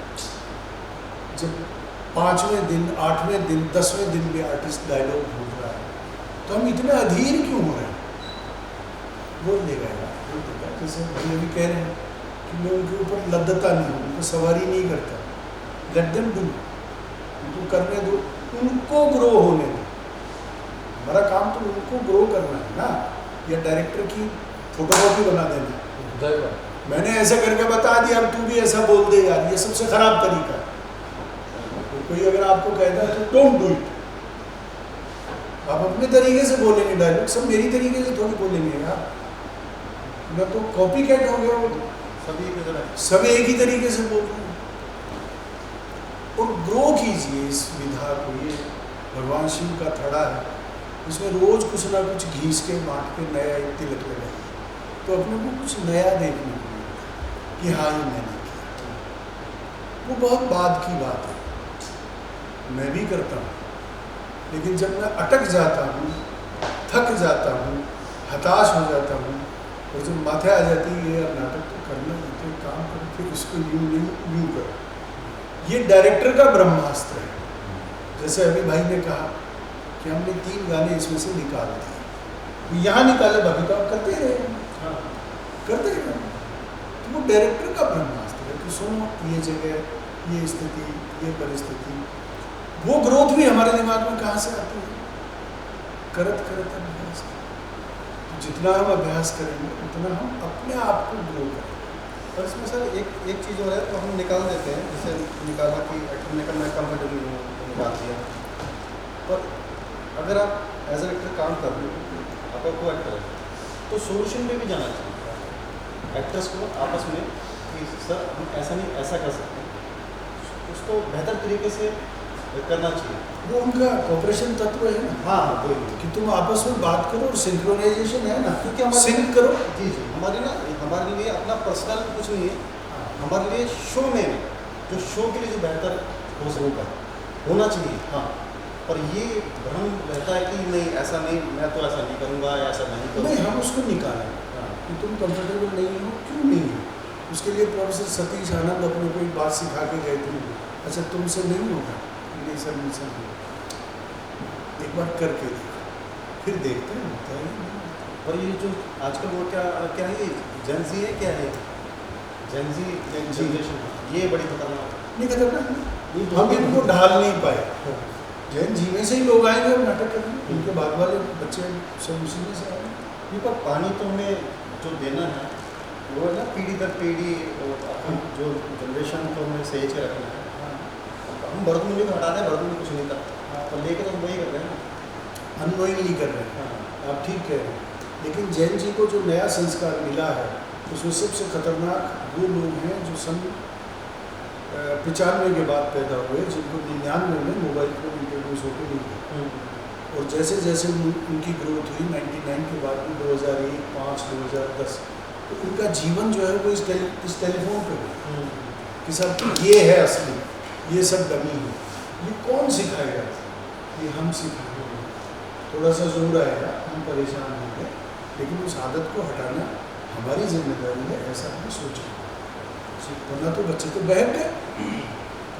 जब 5वें दिन, 8वें दिन, 10वें दिन भी आर्टिस्ट डायलॉग बोल रहा है, तो हम इतने अधीर क्यों हो रहे हैं? बोल देगा यार, बोल देगा। जैसे हम अभी कह रहे हैं कि मैं उनके ऊपर लद्दता नहीं हूँ, उनको सवारी नहीं करता। लेट देम डू, उनको करने दो, उनको ग्रो होने दो। हमारा काम तो उनको ग्रो करना है ना, या डायरेक्टर की फोटोकॉपी बना देना। मैंने ऐसा करके बता दिया, अब तू भी ऐसा बोल दे यार, ये सबसे खराब तरीका है। तो कोई अगर आपको कहता है तो डोंट डू इट। आप अपने तरीके से बोलेंगे डायलॉग, सब मेरी तरीके से थोड़ी बोलेंगे यार। मैं तो कॉपी कैट हो गया, वो सब एक ही तरीके से बोल रहे हैं। और ग्रो कीजिए इस विधा को, ये भगवान शिव का थड़ा है, इसमें रोज कुछ ना कुछ घीस के बांट के नया एक तिलक लगाइए, तो अपने को कुछ नया देखने को मिलता कि हाँ ये मैंने किया। वो बहुत बाद की बात है, मैं भी करता हूँ, लेकिन जब मैं अटक जाता हूँ, थक जाता हूँ, हताश हो जाता हूँ, और जब माथे आ जाती है यार नाटक तो करना है, तो काम करो, फिर इसको यूँ नहीं यूँ करो। ये डायरेक्टर का ब्रह्मास्त्र है। जैसे अभी भाई ने कहा कि हमने 3 गाने इसमें से निकाल दिए, यहाँ निकाले, बाकी तो आप करते ही रहे, करते ही रहे। तो वो डायरेक्टर का ब्रह्मास्त्र है कि सुनो ये जगह, ये स्थिति, ये परिस्थिति। वो ग्रोथ भी हमारे दिमाग में कहाँ से आती है? करत करत अभ्यास। जितना हम अभ्यास करेंगे उतना हम अपने आप को ग्रो करेंगे। और इसमें सर एक चीज़ और है, तो हम निकाल देते हैं, जैसे निकाला कि एक्टर ने करना कंफर्टेबल हूँ, निकाल दिया। पर अगर आप एज ए एक्टर काम कर रहे हो, आपका को एक्टर है, तो सोल्यूशन पे भी जाना चाहिए एक्टर्स को आपस में कि सर हम ऐसा नहीं ऐसा कर सकते हैं, उसको बेहतर तरीके से करना चाहिए। वो उनका ऑपरेशन तत्व है ना। हाँ हाँ, वही कि तुम आपस में बात करो, और सिंक्रोनाइजेशन है ना, क्योंकि हमारे सिंक करो। जी जी, हमारे लिए अपना पर्सनल कुछ नहीं है, हमारे लिए शो में जो शो के लिए जो बेहतर हो सकेगा होना चाहिए। हाँ, पर ये भ्रम रहता है कि नहीं ऐसा नहीं, मैं तो ऐसा नहीं करूँगा या ऐसा नहीं करूँगा। नहीं, हम उसको निकालें कि तुम कंफर्टेबल नहीं हो, क्यों नहीं हो। उसके लिए प्रोफेसर सतीश आनंद अपने को एक बात सिखा के गए थे, अच्छा तुमसे नहीं होगा, नहीं सर मुझसे नहीं, एक बार करके देखो, फिर देखते हैं होता है। और ये जो आजकल वो क्या क्या है, जेंजी है, क्या है जेंजी जनरेशन, ये बड़ी खतरनाक नहीं खतरनाक, हम इनको ढाल नहीं पाए। जैन जी में से ही लोग आएंगे और नाटक करेंगे, उनके बाद वाले बच्चे सब उसी में से आएंगे। नहीं, पर पानी तो हमें जो देना है वो है ना, पीढ़ी दर पीढ़ी, अपन जो जनरेशन को हमें सही से रखना है। हम भरतमुनि को हटा दें, भरतमुनि कुछ नहीं करता, तो लेके तो हम वही कर रहे हैं ना, अनोइंग नहीं कर रहे हैं। आप ठीक कह रहे हैं, लेकिन जैन जी को जो नया संस्कार मिला है, उसमें सबसे खतरनाक वो लोग हैं जो सन 95 के बाद पैदा हुए, जिनको 99 में मोबाइल फोन इंट्रोड्यूस होकर नहीं हुआ। और जैसे जैसे उनकी ग्रोथ हुई 99 के बाद में 2001, 5, 2010, तो उनका जीवन जो है वो इस टेलीफोन पे हुआ कि सब ये है असली, ये सब डमी है। ये कौन सिखाएगा? ये हम सिखाएंगे। थोड़ा सा जोर आएगा, हम परेशान होंगे, लेकिन उस आदत को हटाना हमारी जिम्मेदारी है, ऐसा हमें सोचें। वरना तो बच्चे तो बहक गए,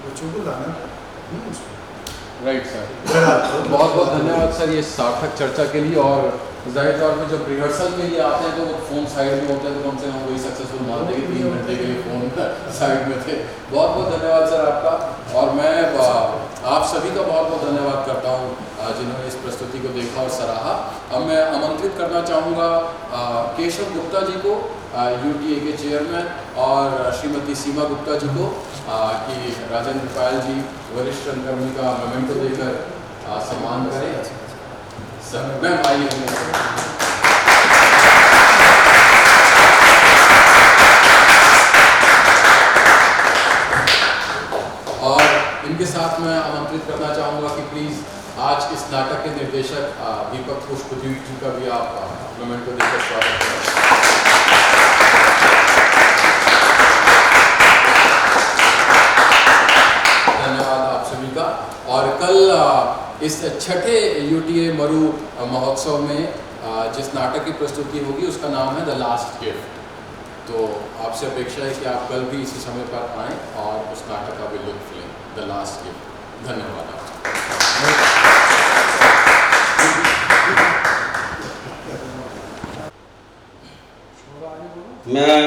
बच्चों को लाना नहीं उसको। राइट सर, बहुत बहुत धन्यवाद सर ये सार्थक चर्चा के लिए। और जाहिर तौर पर जब रिहर्सल के लिए आते हैं तो वो फ़ोन साइड में होता है, तो कम से कम वही सक्सेसफुल मान देंगे 3 घंटे के लिए फ़ोन साइड में थे। बहुत बहुत धन्यवाद सर आपका। और मैं आप सभी का बहुत बहुत धन्यवाद करता हूँ जिन्होंने इस प्रस्तुति को देखा और सराहा। अब मैं आमंत्रित करना चाहूँगा केशव गुप्ता जी को, UTA के चेयरमैन, और श्रीमती सीमा गुप्ता जी को कि राजेंद्र पायल जी वरिष्ठ रंगकर्मी का मोमेंटो देकर सम्मान करें। सर मैम आइए। और इनके साथ मैं आमंत्रित करना चाहूँगा कि प्लीज़ आज इस नाटक के निर्देशक दीपक पुष्पदीप जी का भी आप मोमेंटो देकर स्वागत करें। धन्यवाद आप सभी का। और कल इस छठे UTA मरु महोत्सव में जिस नाटक की प्रस्तुति होगी उसका नाम है द लास्ट गिफ्ट। तो आपसे अपेक्षा है कि आप कल भी इसी समय पर आएँ और उस नाटक का भी लुत्फ लें, द लास्ट गिफ्ट। धन्यवाद आपका। मैं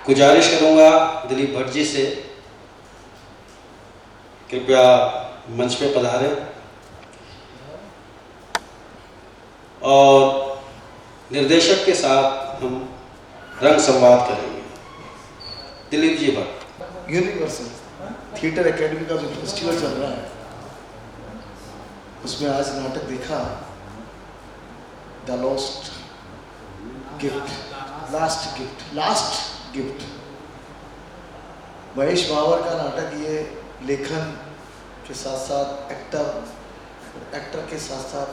गुजारिश करूंगा दिलीप भट्ट जी से, कृपया मंच पे पधारें और निर्देशक के साथ हम रंग संवाद करेंगे। Dilip ji Bhatt. Universal theatre academy का जो फेस्टिवल चल रहा है उसमें आज नाटक देखा, the lost gift, last gift. Mahesh Mawar का नाटक, ये लेखन के साथ साथ एक्टर के साथ साथ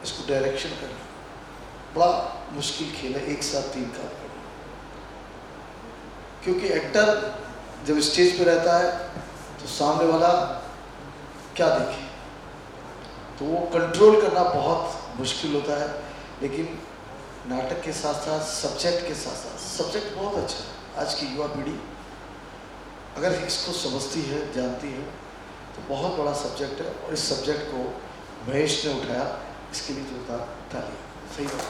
इसको डायरेक्शन करना बड़ा मुश्किल खेल है, एक साथ 3 काम करना। क्योंकि एक्टर जब स्टेज पे रहता है तो सामने वाला क्या देखे, तो वो कंट्रोल करना बहुत मुश्किल होता है। लेकिन नाटक के साथ साथ सब्जेक्ट बहुत अच्छा है। आज की युवा पीढ़ी अगर इसको समझती है, जानती है, तो बहुत बड़ा सब्जेक्ट है। और इस सब्जेक्ट को महेश ने उठाया, इसके लिए जोरदार तालियां। सही बात।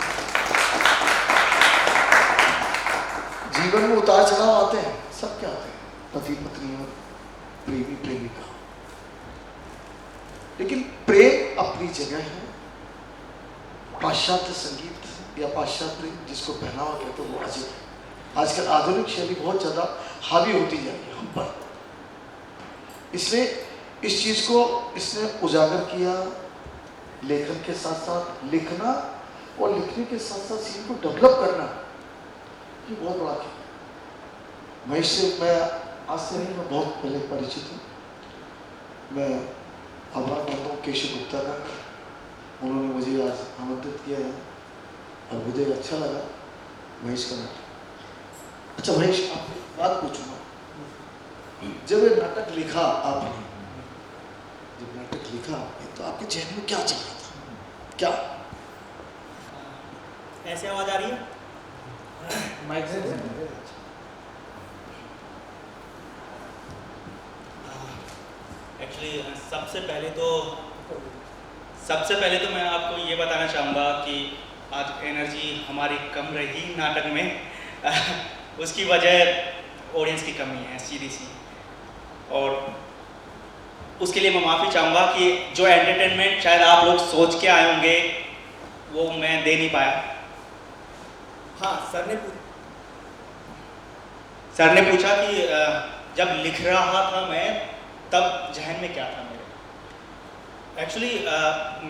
जीवन में उतार चढ़ाव आते हैं, सबके आते हैं, पति पत्नी और प्रेमी प्रेमिका, लेकिन प्रेम अपनी जगह है। पाश्चात्य संगीत या पाश्चात्य जिसको पहनावा कहते हैं वो अजीब है। आजकल आधुनिक शैली बहुत ज़्यादा हावी होती जा रही है हम पर, इसलिए इस चीज़ को इसने उजागर किया। लेखन के साथ साथ लिखना और लिखने के साथ साथ चीज़ को डेवलप करना, ये बहुत बड़ा खेल। महेश से मैं आज से नहीं, मैं बहुत पहले परिचित हूँ। मैं आभार मानता हूँ केशव गुप्ता का, उन्होंने मुझे आज आमंत्रित किया है और मुझे अच्छा लगा महेश का नाटक। अच्छा महेश, आपसे बात पूछूंगा, जब ये नाटक लिखा आपने, तो आपके जहन में क्या चल रहा था? क्या ऐसे आवाज आ रही है? माइक से एक्चुअली सबसे पहले तो मैं आपको ये बताना चाहूँगा कि आज एनर्जी हमारी कम रही नाटक में। उसकी वजह ऑडियंस की कमी है, सीधी सी। और उसके लिए मैं माफ़ी चाहूँगा कि जो एंटरटेनमेंट शायद आप लोग सोच के आए होंगे वो मैं दे नहीं पाया। हाँ, सर ने पूछा कि जब लिख रहा था मैं तब जहन में क्या था मेरे। एक्चुअली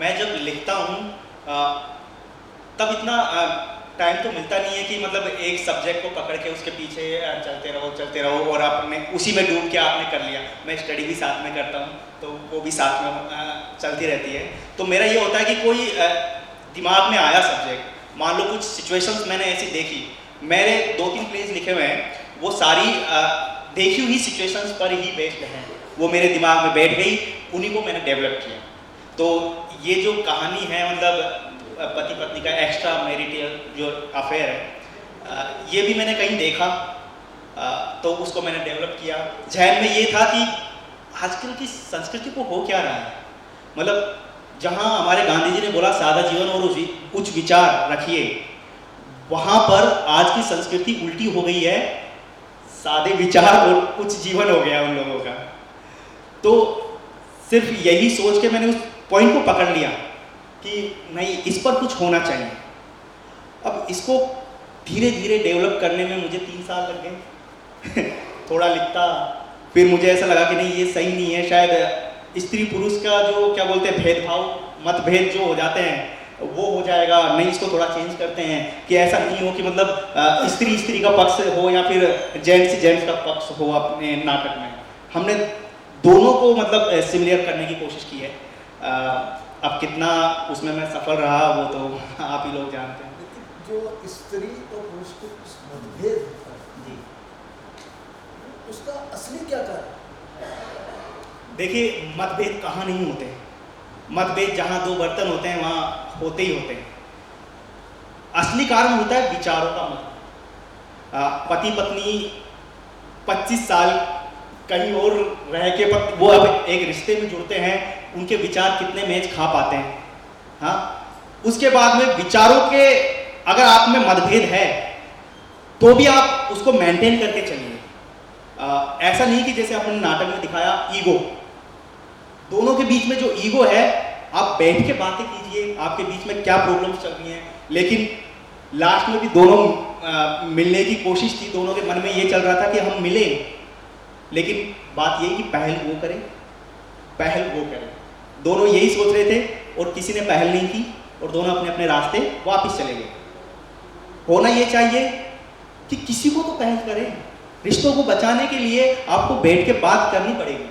मैं जब लिखता हूँ तब इतना टाइम तो मिलता नहीं है कि मतलब एक सब्जेक्ट को पकड़ के उसके पीछे चलते रहो और आपने उसी में डूब के आपने कर लिया। मैं स्टडी भी साथ में करता हूँ तो वो भी साथ में चलती रहती है। तो मेरा ये होता है कि कोई दिमाग में आया सब्जेक्ट, मान लो कुछ सिचुएशंस मैंने ऐसी देखी, मेरे 2-3 प्लेस लिखे हुए हैं, वो सारी देखी हुई सिचुएशंस पर ही बेस्ड हैं। वो मेरे दिमाग में बैठ गई, उन्हीं को मैंने डेवलप किया। तो ये जो कहानी है मतलब पति पत्नी का एक्स्ट्रा मैरिटल जो अफेयर है, ये भी मैंने कहीं देखा तो उसको मैंने डेवलप किया। जहन में ये था कि आजकल की संस्कृति को हो क्या रहा है, मतलब जहाँ हमारे गांधी जी ने बोला सादा जीवन और उच्च विचार रखिए, वहाँ पर आज की संस्कृति उल्टी हो गई है, सादे विचार और उच्च जीवन हो गया उन लोगों का। तो सिर्फ यही सोच के मैंने उस पॉइंट को पकड़ लिया कि नहीं, इस पर कुछ होना चाहिए। अब इसको धीरे धीरे डेवलप करने में मुझे 3 साल लग गए। थोड़ा लिखता, फिर मुझे ऐसा लगा कि नहीं, ये सही नहीं है, शायद स्त्री पुरुष का जो क्या बोलते हैं भेदभाव, मतभेद जो हो जाते हैं वो हो जाएगा, नहीं इसको थोड़ा चेंज करते हैं कि ऐसा नहीं हो कि मतलब स्त्री का पक्ष हो या फिर जेंट्स का पक्ष हो अपने नाटक में। हमने दोनों को मतलब सिमिलर करने की कोशिश की है। अब कितना उसमें मैं सफल रहा वो तो आप ही लोग जानते हैं। जो स्त्री और पुरुष के मतभेद होता है जी, उसका असली क्या कारण? देखिए मतभेद कहाँ नहीं होते हैं। मतभेद जहाँ 2 बर्तन होते हैं वहाँ होते ही होते हैं। असली कारण होता है विचारों का मत। पति पत्नी 25 साल कहीं और रह के वो अब एक रिश्ते में जुड़ते हैं, उनके विचार कितने मैच खा पाते हैं। हाँ, उसके बाद में विचारों के अगर आप में मतभेद है तो भी आप उसको मेंटेन करके चलिए। ऐसा नहीं कि जैसे आपने नाटक में दिखाया ईगो, दोनों के बीच में जो ईगो है, आप बैठ के बातें कीजिए आपके बीच में क्या प्रॉब्लम्स चल रही हैं, लेकिन लास्ट में भी दोनों मिलने की कोशिश थी। दोनों के मन में ये चल रहा था कि हम मिलें, लेकिन बात यही कि पहल वो करें। दोनों यही सोच रहे थे और किसी ने पहल नहीं की और दोनों अपने अपने रास्ते वापस चले गए। होना ये चाहिए कि किसी को तो पहल करें। रिश्तों को बचाने के लिए आपको बैठ के बात करनी पड़ेगी।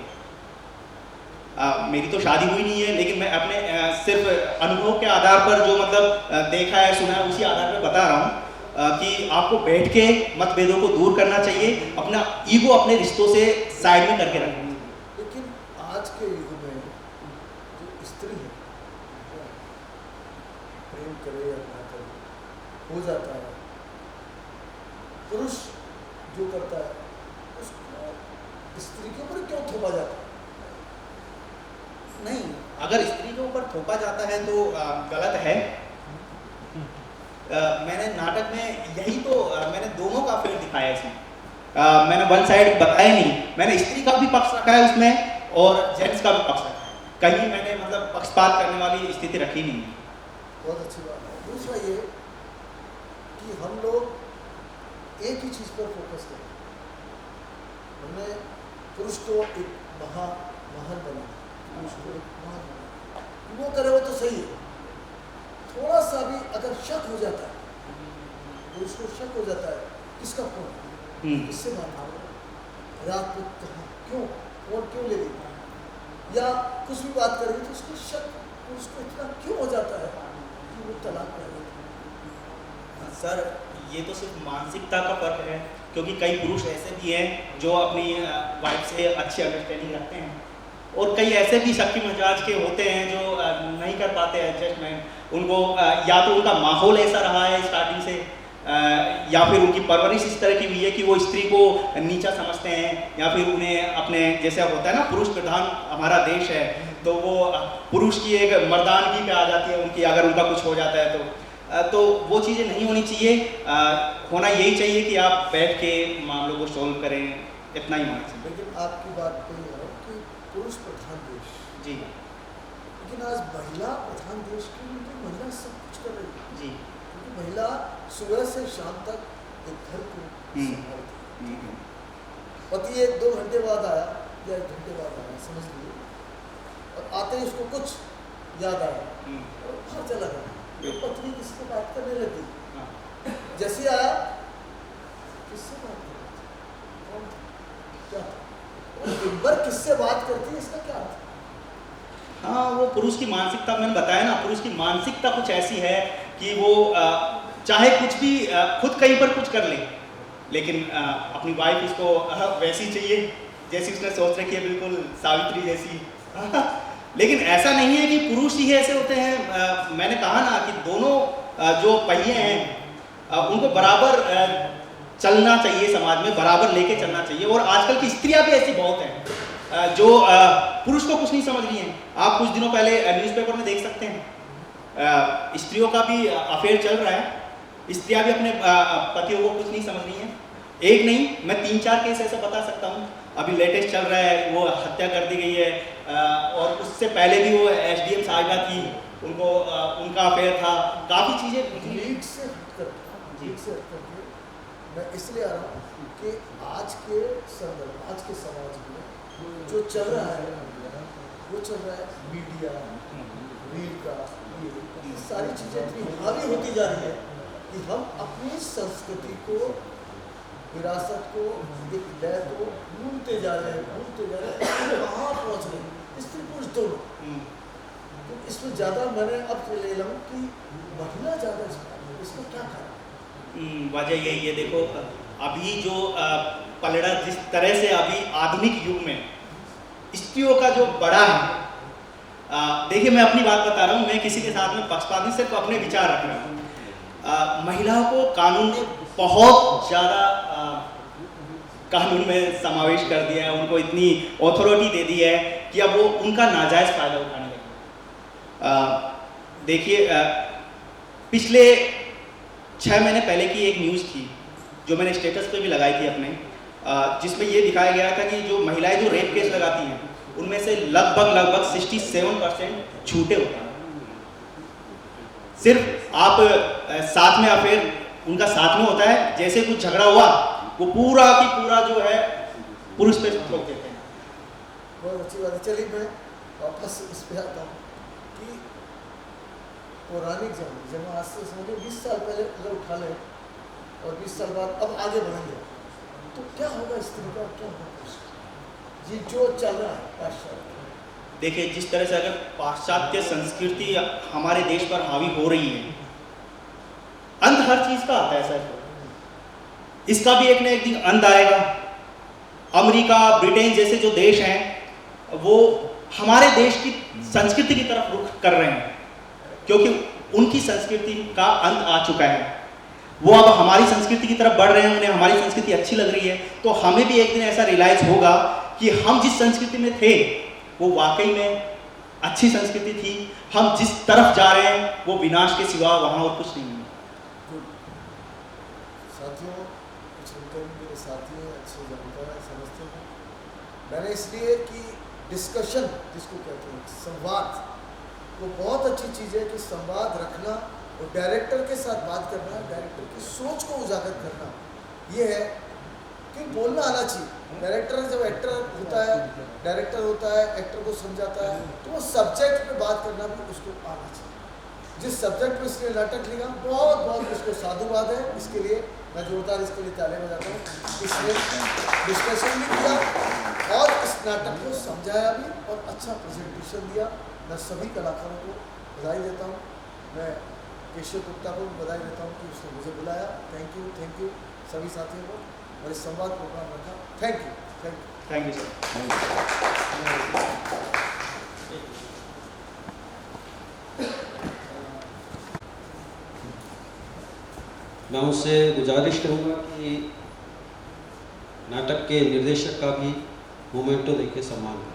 मेरी तो शादी हुई नहीं है, लेकिन मैं अपने सिर्फ अनुभव के आधार पर जो मतलब देखा है सुना है उसी आधार पर बता रहा हूँ कि आपको बैठ के मतभेदों को दूर करना चाहिए, अपना ईगो अपने रिश्तों से साइड में करके रखना। लेकिन आज के युग में जो स्त्री है, प्रेम करे या ना करे, हो जाता है। पुरुष जो करता है उसको स्त्री के ऊपर क्यों थोपा जाता है? नहीं, अगर स्त्री के ऊपर थोपा जाता है तो गलत है। मैंने नाटक में यही तो मैंने दोनों का फेर दिखाया इसमें। मैंने वन साइड बताया नहीं, मैंने स्त्री का भी पक्ष रखा है उसमें और जेंट्स का भी पक्ष रखा है। कहीं मैंने मतलब पक्षपात करने वाली स्थिति रखी नहीं है। बहुत अच्छी बात है। दूसरा ये कि हम लोग एक ही चीज़ पर फोकस करें। हमने पुरुष को एक महान बना, पुरुष को एक महान बना, वो करे वो तो सही है। थोड़ा सा भी अगर शक हो जाता है, पुरुष को शक हो जाता है, किसका फोन, किससे बात हो, रात को कहाँ, क्यों फोन क्यों ले लेता है, या कुछ भी बात करेंगे तो उसको शक, उसको इतना क्यों हो जाता है कि वो तलाक कर देता है? सर ये तो सिर्फ मानसिकता का फर्क है, क्योंकि कई पुरुष ऐसे भी हैं जो अपनी वाइफ से अच्छी अंडरस्टैंडिंग रखते हैं और कई ऐसे भी शक्ति मिजाज के होते हैं जो नहीं कर पाते एडजस्टमेंट। उनको या तो उनका माहौल ऐसा रहा है स्टार्टिंग से, या फिर उनकी परवरिश इस तरह की हुई है कि वो स्त्री को नीचा समझते हैं, या फिर उन्हें अपने जैसे होता है ना, पुरुष प्रधान हमारा देश है तो वो पुरुष की एक मर्दानगी पे आ जाती है उनकी, अगर उनका कुछ हो जाता है तो वो चीज़ें नहीं होनी चाहिए। होना यही चाहिए कि आप बैठ के मामलों को सोल्व करें, इतना ही होना चाहिए। लेकिन आपकी बात तो ये है कि पुरुष प्रधान देश जी, लेकिन आज महिला प्रधान देश के लिए महिला सब कुछ कर रही है जी, क्योंकि महिला सुबह से शाम तक एक घर को संभालती है। पति 1-2 घंटे बाद आया या 1 घंटे बाद आया समझ लीजिए, और आते ही उसको कुछ याद आया और बाहर चला गया, तो पत्नी किससे बात करने लगी, जैसे आया किससे बात कर रही थी, कौन था, क्या था, और दिन भर किससे बात करती है, इसका क्या अर्थ? हाँ, वो पुरुष की मानसिकता मैंने बताया ना, पुरुष की मानसिकता कुछ ऐसी है कि वो चाहे कुछ भी खुद कहीं पर कुछ कर ले, लेकिन अपनी वाइफ उसको वैसी चाहिए जैसी उसने सोच रखी है, बिल्कुल सावित्री जैसी। लेकिन ऐसा नहीं है कि पुरुष ही ऐसे होते हैं। मैंने कहा ना कि दोनों जो पहिए हैं उनको बराबर चलना चाहिए, समाज में बराबर लेके चलना चाहिए। और आजकल की स्त्रियां भी ऐसी बहुत हैं जो पुरुष को कुछ नहीं समझ रही हैं। आप कुछ दिनों पहले न्यूज़पेपर में देख सकते हैं, स्त्रियों का भी अफेयर चल रहा है, स्त्रियां भी अपने पतियों को कुछ नहीं समझ रही हैं। एक नहीं, मैं 3-4 केस ऐसा बता सकता हूँ अभी लेटेस्ट चल रहा है, वो हत्या कर दी गई है, और उससे पहले भी वो SDM साहिबा थी, उनको उनका अफेयर था, काफ़ी चीज़ें। लीड से हट करके मैं इसलिए आ रहा हूँ कि आज के संदर्भ, आज के समाज में जो चल रहा है वो चल रहा है मीडिया, रील का, ये सारी चीज़ें इतनी हावी होती जा रही है कि हम अपनी संस्कृति को, विरासत को, एक लय को भूलते जा रहे हैं, कहाँ पहुँच रहे हैं, स्त्री पुरुष दोनों। तो इसमें ज़्यादा मैंने अब ले लूँ कि महिला ज़्यादा इसका क्या कारण? वजह यही है, देखो अभी जो पलड़ा जिस तरह से अभी आधुनिक युग में स्त्रियों का जो बड़ा है, देखिए मैं अपनी बात बता रहा हूँ, मैं किसी के साथ में पक्षपात नहीं, सिर्फ अपने विचार रख रहा हूँ। महिलाओं को कानून ने बहुत ज़्यादा कानून में समावेश कर दिया है, उनको इतनी अथॉरिटी दे दी है कि अब वो उनका नाजायज़ फ़ायदा उठाने लगे। देखिए पिछले 6 महीने पहले की एक न्यूज़ थी जो मैंने स्टेटस पे भी लगाई थी अपने, जिसमें ये दिखाया गया था कि जो महिलाएं जो रेप केस लगाती हैं उनमें से लगभग 67% झूठे होते हैं। सिर्फ आप साथ में अफेयर उनका साथ में होता है, जैसे कुछ झगड़ा हुआ वो पूरा की पूरा जो है पुरुष पे ठोक देते हैं। बहुत अच्छी बात है। चलिए मैं वापस इस पे आता हूँ कि पौराणिक जब आज से समझो 20 साल पहले अगर उठा लें और 20 साल बाद अब आगे बढ़ेंगे तो क्या होगा स्त्री का, क्या होगा पुरुष का? ये जो चल रहा है पाश्चात्य, देखिए जिस तरह से अगर पाश्चात्य संस्कृति हमारे देश पर हावी हो रही है, अंत हर चीज का आता है सर, इसका भी एक ना एक दिन अंत आएगा। अमेरिका, ब्रिटेन जैसे जो देश हैं वो हमारे देश की संस्कृति की तरफ रुख कर रहे हैं, क्योंकि उनकी संस्कृति का अंत आ चुका है। वो अब हमारी संस्कृति की तरफ बढ़ रहे हैं, उन्हें हमारी संस्कृति अच्छी लग रही है, तो हमें भी एक दिन ऐसा रियलाइज होगा कि हम जिस संस्कृति में थे वो वाकई में अच्छी संस्कृति थी, हम जिस तरफ जा रहे हैं वो विनाश के सिवा वहाँ और कुछ नहीं है। साथियों, कुछ उनके मेरे साथी हैं, अच्छे जानकार हैं, समझते हैं। मैंने इसलिए कि डिस्कशन जिसको कहते हैं, संवाद, वो बहुत अच्छी चीज़ है कि संवाद रखना और डायरेक्टर के साथ बात करना, डायरेक्टर की सोच को उजागर करना, ये है कि बोलना आना चाहिए। डायरेक्टर जब एक्टर होता है, डायरेक्टर होता है, एक्टर को समझाता है, तो वो सब्जेक्ट पे बात करना भी उसको आना चाहिए। जिस सब्जेक्ट पे उसने नाटक लिखा, बहुत बहुत उसको साधुवाद है। इसके लिए मैं जोरदार इसके लिए ताली बजाता हूँ। इसने डिस्कशन भी किया और इस नाटक को समझाया भी और अच्छा प्रेजेंटेशन दिया। मैं सभी कलाकारों को बधाई देता हूँ। मैं केशव गुप्ता को बधाई देता हूँ कि उसने मुझे बुलाया। थैंक यू सभी साथियों को और इस संवाद प्रोग्राम रखा। Thank you sir. मैं उससे गुजारिश करूँगा कि नाटक के निर्देशक का भी मोमेंटो देके सम्मान करें।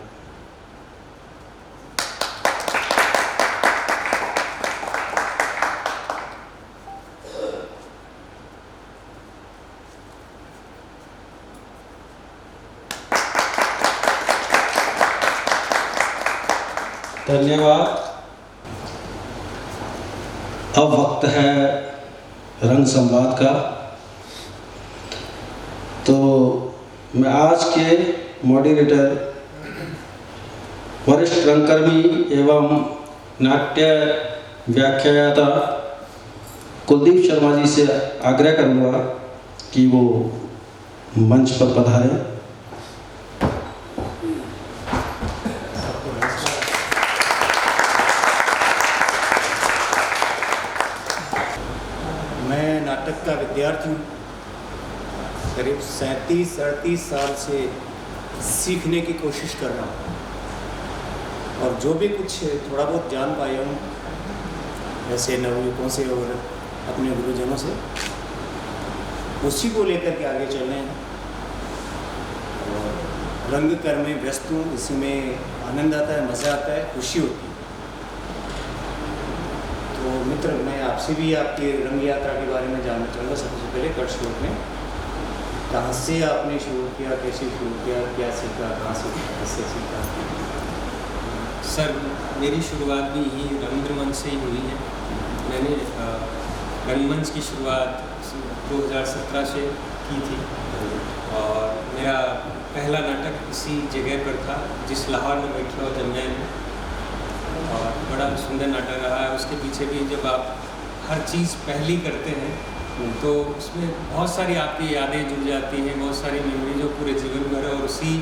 धन्यवाद। अब वक्त है रंग संवाद का। तो मैं आज के मॉडरेटर वरिष्ठ रंगकर्मी एवं नाट्य व्याख्याता कुलदीप शर्मा जी से आग्रह करूंगा कि वो मंच पर पधारें। नाटक का विद्यार्थी हूँ। करीब 37-38 साल से सीखने की कोशिश कर रहा हूँ और जो भी कुछ थोड़ा बहुत जान पाया हूँ ऐसे नवयुवकों से और अपने गुरुजनों से, उसी को लेकर के आगे चल रहे हैं और रंग कर्म में व्यस्त हूँ। इसमें आनंद आता है, मज़ा आता है, खुशी होती है। तो मित्र, मैं आपसे भी आपकी रंग यात्रा के बारे में जानना चाहूँगा। सबसे पहले कट श्लोक में कहाँ से आपने शुरू किया, कैसे शुरू किया, क्या सीखा, कहाँ से कैसे सीखा? सर मेरी शुरुआत भी यही रंगमंच से ही हुई है। मैंने रंगमंच की शुरुआत 2017 से की थी और मेरा पहला नाटक इसी जगह पर था जिस लाहौर में बैठे हो जमनैन में, और बड़ा सुंदर नाटक रहा है। उसके पीछे भी जब आप हर चीज़ पहली करते हैं तो उसमें बहुत सारी आपकी यादें जुड़ जाती हैं, बहुत सारी मेमोरी जो पूरे जीवन भर है, और उसी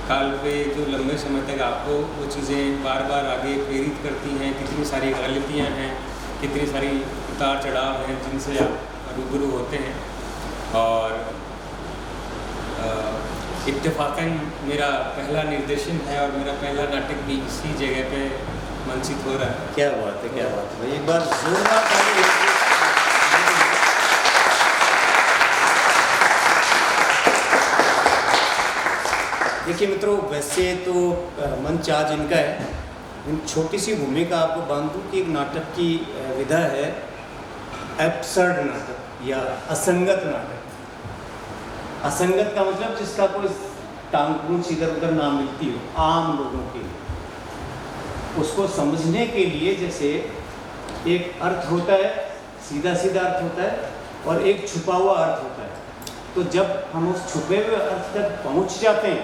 काल पे जो लंबे समय तक आपको वो चीज़ें बार बार आगे प्रेरित करती हैं। कितनी सारी गलतियाँ हैं, कितनी सारी उतार चढ़ाव हैं जिनसे आप रूबरू होते हैं। और इत्तेफाकन मेरा पहला निर्देशन है और मेरा पहला नाटक भी इसी जगह पे मंचित हो रहा है। क्या बात है, क्या बात है, एक बार जोरदार ताली। देखिए मित्रों, वैसे तो मंच आज इनका है, इन छोटी सी भूमिका आपको बांधूं कि एक नाटक की विधा है एब्सर्ड नाटक या असंगत नाटक। असंगत का मतलब जिसका कोई टांग पूंछ इधर उधर ना मिलती हो आम लोगों के लिए। उसको समझने के लिए जैसे एक अर्थ होता है, सीधा सीधा अर्थ होता है, और एक छुपा हुआ अर्थ होता है। तो जब हम उस छुपे हुए अर्थ तक पहुंच जाते हैं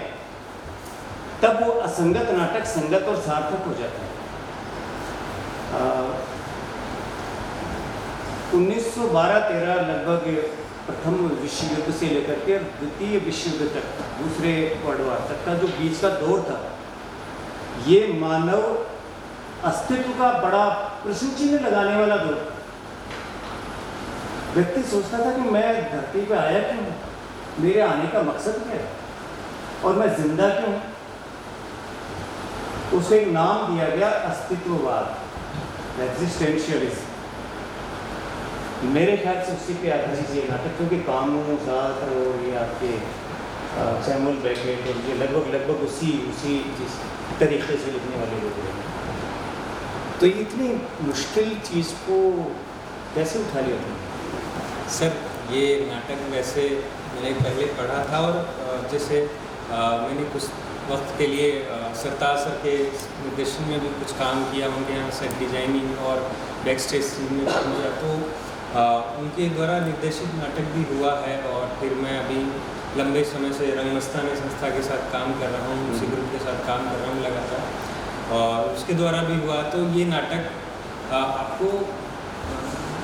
तब वो असंगत नाटक संगत और सार्थक हो जाता है। 1912-13 लगभग प्रथम विश्व युद्ध से लेकर के द्वितीय विश्व युद्ध तक, दूसरे वर्ल्ड वॉर तक का जो बीच का दौर था, ये मानव अस्तित्व का बड़ा प्रश्न चिन्ह लगाने वाला दौर। व्यक्ति सोचता था कि मैं धरती पे आया क्यों, मेरे आने का मकसद क्या है, और मैं जिंदा क्यों। उसे एक नाम दिया गया अस्तित्ववाद, एग्जिस्टेंशियलिज्म। मेरे ख्याल से उसी पे आधारित ये नाटक, क्योंकि कानून साथ और ये आपके सैमुअल बेकेट और ये लगभग उसी जिस तरीके से लिखने वाले लोग हैं। तो ये इतनी मुश्किल चीज़ को कैसे उठा लिया था? सर ये नाटक वैसे मैंने पहले पढ़ा था और जैसे मैंने कुछ वक्त के लिए सरताज सर के निर्देशन में भी कुछ काम किया, उनके यहाँ सेट डिजाइनिंग और बैक स्टेज सीन में काम किया, तो उनके द्वारा निर्देशित नाटक भी हुआ है। और फिर मैं अभी लंबे समय से रंगमस्तानी संस्था के साथ काम कर रहा हूँ, उसी ग्रुप के साथ काम कर रहा हूँ लगातार, और उसके द्वारा भी हुआ। तो ये नाटक आपको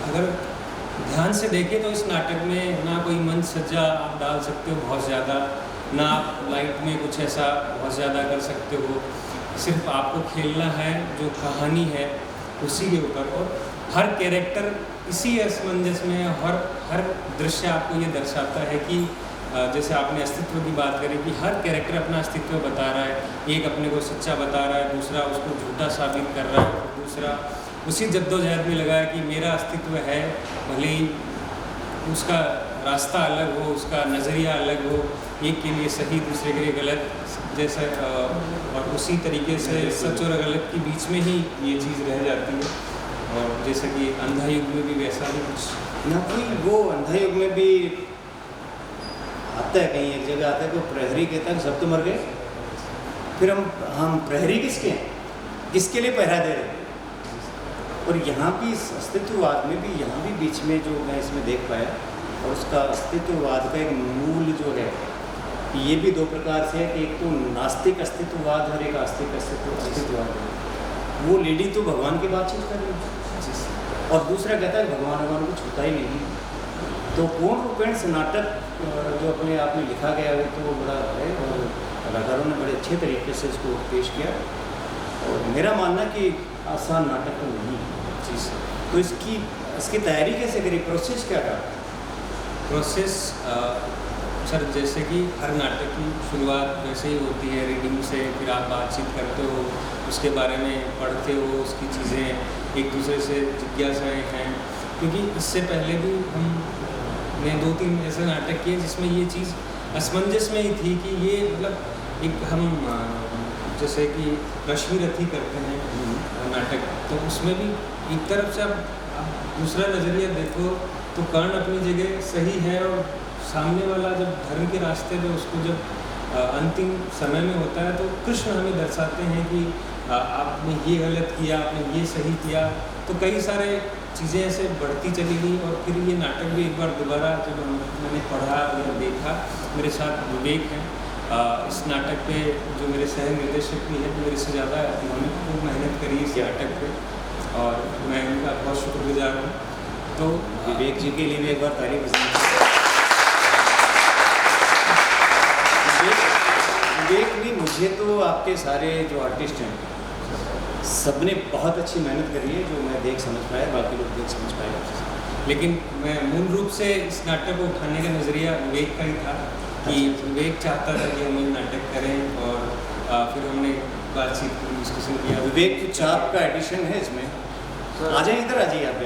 अगर ध्यान से देखें तो इस नाटक में ना कोई मंच सज्जा आप डाल सकते हो बहुत ज़्यादा, ना आप लाइट में कुछ ऐसा बहुत ज़्यादा कर सकते हो। सिर्फ आपको खेलना है, जो कहानी है उसी के ऊपर, और हर कैरेक्टर इसी असमंजस में, हर दृश्य आपको ये दर्शाता है कि जैसे आपने अस्तित्व की बात करी कि हर कैरेक्टर अपना अस्तित्व बता रहा है। एक अपने को सच्चा बता रहा है, दूसरा उसको झूठा साबित कर रहा है, दूसरा उसी जद्दोजहद में लगा है कि मेरा अस्तित्व है, भले ही उसका रास्ता अलग हो, उसका नज़रिया अलग हो, एक के लिए सही दूसरे के लिए गलत, जैसे और उसी तरीके से सच और गलत के बीच में ही ये चीज़ रह जाती है। और जैसे कि अंधा युग में भी वैसा ही कुछ ना, कि वो अंधा युग में भी आता है, कहीं एक जगह आता है तो प्रहरी कहता है सब तो मर गए, फिर हम प्रहरी किसके हैं, किसके लिए पहरा दे रहे हैं। और यहाँ भी इस अस्तित्ववाद में भी, यहाँ भी बीच में जो मैं इसमें देख पाया, और उसका अस्तित्ववाद का एक मूल जो है, ये भी दो प्रकार से है कि एक तो नास्तिक अस्तित्ववाद और एक आस्तिक अस्तित्ववाद है। वो लेडी तो भगवान की बातचीत कर रही है और दूसरा कहता है भगवान को छूता ही नहीं। तो पूर्ण रूपेण से नाटक जो अपने आप में लिखा गया है तो बड़ा है, और कलाकारों ने बड़े अच्छे तरीके से इसको पेश किया। और मेरा मानना कि आसान नाटक तो नहीं है चीज़। तो इसकी तैयारी कैसे करी, प्रोसेस क्या था? प्रोसेस सर जैसे कि हर नाटक की शुरुआत वैसे ही होती है, रीडिंग से, फिर आप बातचीत करते हो, उसके बारे में पढ़ते हो, उसकी चीज़ें एक दूसरे से जिज्ञासाएँ हैं। क्योंकि इससे पहले भी हमने 2-3 ऐसे नाटक किए जिसमें ये चीज़ असमंजस में ही थी कि ये मतलब एक हम जैसे कि रश्मि रथी करते हैं नाटक, तो उसमें भी एक तरफ से आप दूसरा नज़रिया देखो तो कर्ण अपनी जगह सही है और सामने वाला जब धर्म के रास्ते पे उसको जब अंतिम समय में होता है तो कृष्ण हमें दर्शाते हैं कि आपने ये गलत किया, आपने ये सही किया। तो कई सारे चीज़ें ऐसे बढ़ती चली गई और फिर ये नाटक भी एक बार दोबारा जब मैंने पढ़ा या देखा, मेरे साथ विवेक हैं इस नाटक पे जो मेरे सह निर्देशक भी हैं, मेरे से ज़्यादा उन्होंने खूब मेहनत करी इस नाटक पे और मैं उनका बहुत शुक्रगुजार हूँ। तो विवेक जी के लिए भी एक बार तारीफ। विवेक भी, मुझे तो आपके सारे जो आर्टिस्ट हैं सबने बहुत अच्छी मेहनत करी है, जो मैं देख समझ पाया, बाकी लोग देख समझ पाए। लेकिन मैं मूल रूप से इस नाटक को उठाने का नज़रिया विवेक का ही था कि विवेक चाहता था कि हम ये नाटक करें और फिर हमने बातचीत की, डिस्कशन किया। विवेक की छाप का एडिशन है इसमें। आ जाइए इधर, आ जाइए आप,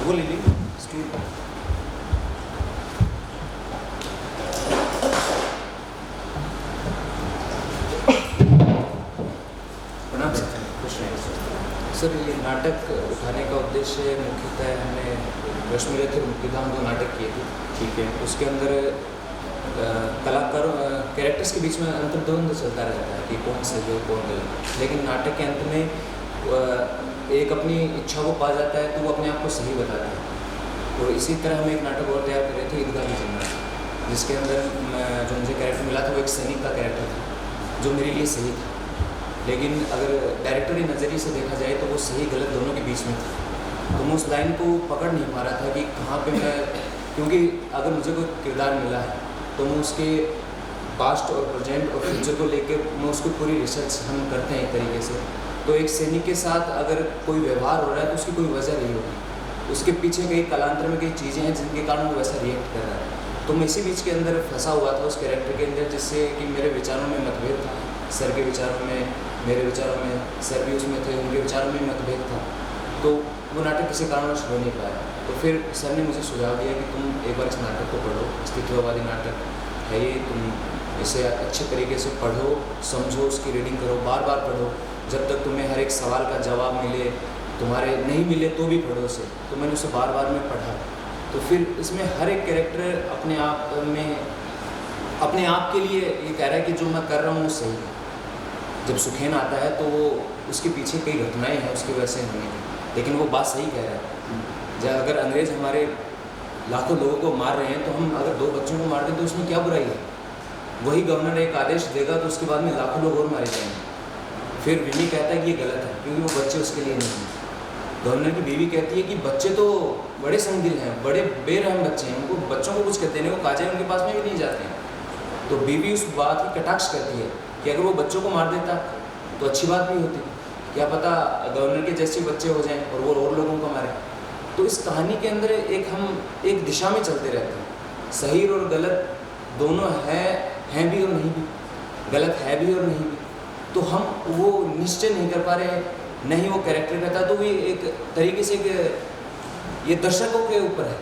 वो ले लीजिए स्टूल। सर, ये नाटक उठाने का उद्देश्य मुख्यतः हमने रश्मिरथ और मुक्तिधाम दो नाटक किए थे, ठीक है। उसके अंदर कलाकारों कैरेक्टर्स के बीच में अंतर्द्वंद चलता रहता है कि कौन सही है कौन गलत, लेकिन नाटक के अंत में एक अपनी इच्छा को पा जाता है तो वो अपने आप को सही बताता है। और इसी तरह हम एक नाटक और तैयार कर रहे थे, ईदगाह की जन्नत, जिसके अंदर जो मुझे कैरेक्टर मिला था वो एक सैनिक का कैरेक्टर था जो मेरे लिए सही था, लेकिन अगर डायरेक्टरी नज़रिए से देखा जाए तो वो सही गलत दोनों के बीच में था। तो मैं उस लाइन को पकड़ नहीं पा रहा था कि कहाँ पे मैं, क्योंकि अगर मुझे कोई किरदार मिला है तो मैं उसके पास्ट और प्रेजेंट और फ्यूचर को लेकर मैं उसको पूरी रिसर्च हम करते हैं एक तरीके से। तो एक सैनिक के साथ अगर कोई व्यवहार हो रहा है तो उसकी कोई वजह नहीं होगी, उसके पीछे कई कालांतर में कई चीज़ें हैं जिनके कारण वो वैसा रिएक्ट कर रहा है। तो मैं इसी बीच के अंदर फंसा हुआ था उस कैरेक्टर के अंदर, जिससे कि मेरे विचारों में मतभेद था, सर के विचारों में, मेरे विचारों में, सर भी उसमें थे, उनके विचारों में मतभेद था। तो वो नाटक किसी कारणवश हो नहीं पाया। तो फिर सर ने मुझे सुझाव दिया कि तुम एक बार इस नाटक को पढ़ो, अस्तित्ववादी नाटक है ये, तुम इसे अच्छे तरीके से पढ़ो, समझो, उसकी रीडिंग करो, बार बार पढ़ो, जब तक तुम्हें हर एक सवाल का जवाब मिले, तुम्हारे नहीं मिले तो भी पढ़ो उसे। तो मैंने उसे बार बार में पढ़ा। तो फिर इसमें हर एक कैरेक्टर अपने आप में, अपने आप के लिए ये कह रहा है कि जो मैं कर रहा हूँ वो सही है। जब सुखेन आता है तो वो उसके पीछे कई घटनाएं हैं उसकी वजह से होने की, लेकिन वो बात सही कह रहा है। जब अगर अंग्रेज़ हमारे लाखों लोगों को मार रहे हैं तो हम अगर 2 बच्चों को मार दें तो उसमें क्या बुराई है? वही गवर्नर एक आदेश देगा तो उसके बाद में लाखों लोग और मारे जाएंगे। फिर विनी कहता है कि ये गलत है क्योंकि वो बच्चे उसके लिए नहीं हैं। गवर्नर की बीवी कहती है कि बच्चे तो बड़े संगदिल हैं, बड़े बेरहम बच्चे हैं, उनको बच्चों को कुछ कहते नहीं, वो काजे उनके पास में भी नहीं जाते हैं। तो बीवी उस बात की कटाक्ष करती है कि अगर वो बच्चों को मार देता तो अच्छी बात भी होती, क्या पता गवर्नर के जैसे बच्चे हो जाएं और वो और लोगों को मारे। तो इस कहानी के अंदर हम एक दिशा में चलते रहते हैं, सही और गलत दोनों हैं भी और नहीं भी, गलत है भी और नहीं भी। तो हम वो निश्चय नहीं कर पा रहे, नहीं वो कैरेक्टर कहता, तो वो एक तरीके से ये दर्शकों के ऊपर है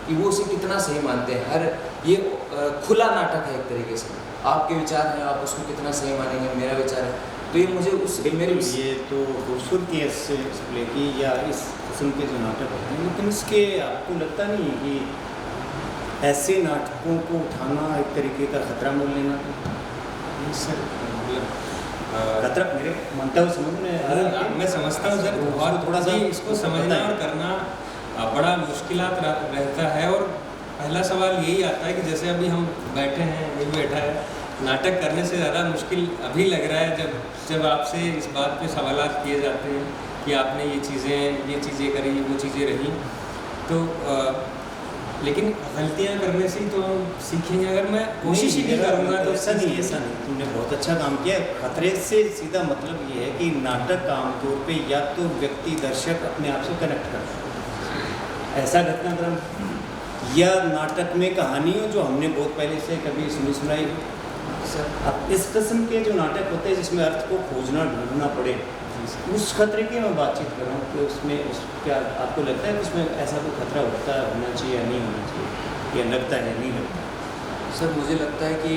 कि वो उसे कितना सही मानते हैं। हर ये खुला नाटक है एक तरीके से, आपके विचार हैं, आप उसको कितना सही मानेंगे, मेरा विचार है। तो ये मुझे उस मेरे ये तो खूबसूरती है इस प्ले की या इस किस्म के जो नाटक होते हैं, लेकिन इसके आपको लगता नहीं है कि ऐसे नाटकों को उठाना एक तरीके का खतरा मोल लेना? सर खतरा मेरे मानता हूँ, समझ में मैं समझता हूँ सर, और थोड़ा सा इसको समझना और करना बड़ा मुश्किलात रहता है। और पहला सवाल यही आता है कि जैसे अभी हम बैठे हैं, ये बैठा है, नाटक करने से ज़्यादा मुश्किल अभी लग रहा है जब आपसे इस बात पे सवालात किए जाते हैं कि आपने ये चीज़ें करी, वो चीज़ें रही। तो लेकिन गलतियाँ करने से ही तो हम सीखेंगे। अगर मैं कोशिश ही नहीं करूँगा तो ऐसा नहीं, तुमने बहुत अच्छा काम किया। खतरे से सीधा मतलब ये है कि नाटक आमतौर पे या तो व्यक्ति दर्शक अपने आप से कनेक्ट करता है, ऐसा घटनाक्रम, या नाटक में कहानियों जो हमने बहुत पहले से कभी सुनाई। अब इस किस्म के जो नाटक होते हैं जिसमें अर्थ को खोजना ढूंढना पड़े, उस खतरे की मैं बातचीत कर रहा हूँ कि उसमें क्या आपको लगता है कि उसमें ऐसा कोई खतरा होना चाहिए या नहीं होना चाहिए, या लगता है नहीं लगता? सर मुझे लगता है कि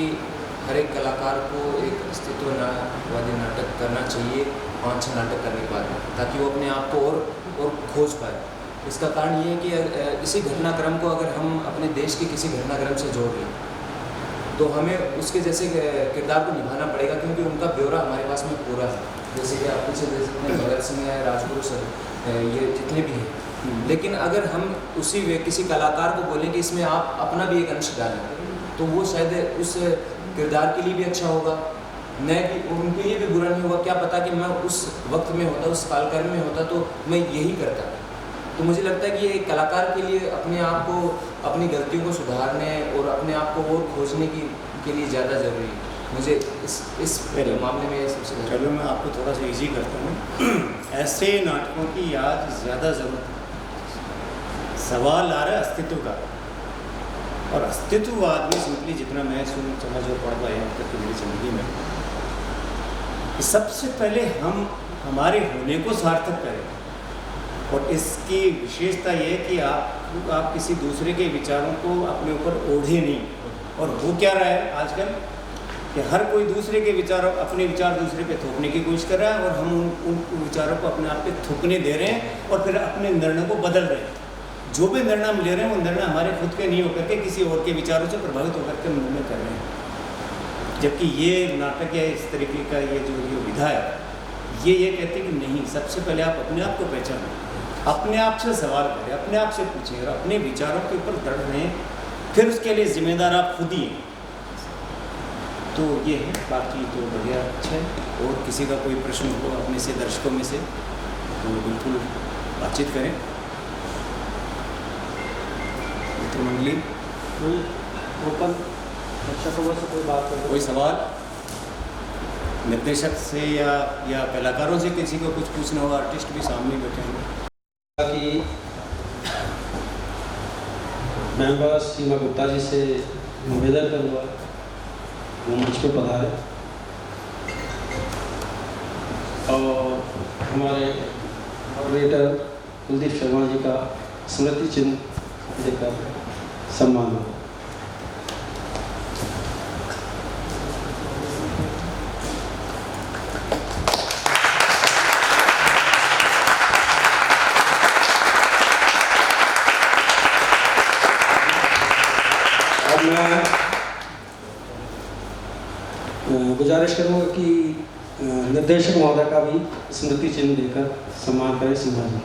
हर एक कलाकार को एक अस्तित्ववादी नाटक करना चाहिए 5-6 नाटक करने के बाद, ताकि वो अपने आप को और खोज पाए। इसका कारण ये है कि इसी घटनाक्रम को अगर हम अपने देश के किसी घटनाक्रम से जोड़ लें तो हमें उसके जैसे किरदार को निभाना पड़ेगा, क्योंकि उनका ब्यौरा हमारे पास में पूरा है। जैसे कि आप पीछे देख सकते हैं भगत सिंह है, राजगुरु सर, ये जितने भी हैं। लेकिन अगर हम किसी कलाकार को बोलें कि इसमें आप अपना भी एक अंश डालें, तो वो शायद उस किरदार के लिए भी अच्छा होगा, न कि उनके लिए भी बुरा नहीं होगा। क्या पता कि मैं उस वक्त में होता, उस कालक्रम में होता तो मैं यही करता। तो मुझे लगता है कि ये कलाकार के लिए अपने आप को, अपनी गलतियों को सुधारने और अपने आप को और खोजने के लिए ज़्यादा ज़रूरी है। मुझे इस मामले में सबसे चलो मैं आपको थोड़ा सा इजी करता हूँ। ऐसे नाटकों की आज ज़्यादा ज़रूरत है। सवाल आ रहा है अस्तित्व का, और अस्तित्ववाद में सिंपली जितना मैं समझ और पढ़ पाया अब तक की मेरी जिंदगी में, कि सबसे पहले हम हमारे होने को सार्थक करें। और इसकी विशेषता ये है कि आप किसी दूसरे के विचारों को अपने ऊपर ओढ़े नहीं। और वो क्या रहा है आजकल कि हर कोई दूसरे के विचारों, अपने विचार दूसरे पे थोपने की कोशिश कर रहा है, और हम उन विचारों को अपने आप पे थोपने दे रहे हैं और फिर अपने निर्णय को बदल रहे हैं। जो भी निर्णय हम ले रहे हैं वो निर्णय हमारे खुद के नहीं होकर के किसी और के विचारों से प्रभावित होकर के निर्णय कर रहे हैं। जबकि ये नाटक या इस तरीके का ये विधा है, ये कहते हैं कि नहीं, सबसे पहले आप अपने आप को पहचानें, अपने आप से सवाल करें, अपने आप से पूछें और अपने विचारों के ऊपर दृढ़ रहें, फिर उसके लिए जिम्मेदार आप खुद ही हैं। तो ये है, बाकी तो बढ़िया अच्छा है। और किसी का कोई प्रश्न हो अपने से दर्शकों में से तो बिल्कुल बातचीत करें। मित्र मंडली, ओपन दर्शकों से कोई बात करें, कोई सवाल निर्देशक से या कलाकारों से किसी को कुछ पूछना हो, आर्टिस्ट भी सामने बैठे हैं। कि मैं बस सीमा गुप्ता जी से निवेदन करूँगा वो मंच पे पधारे और हमारे ऑपरेटर कुलदीप शर्मा जी का स्मृति चिन्ह देकर सम्मान हो। गुजारिश करूँगा कि निर्देशक महोदय का भी स्मृति चिन्ह देकर सम्मान करें। सीमा जी।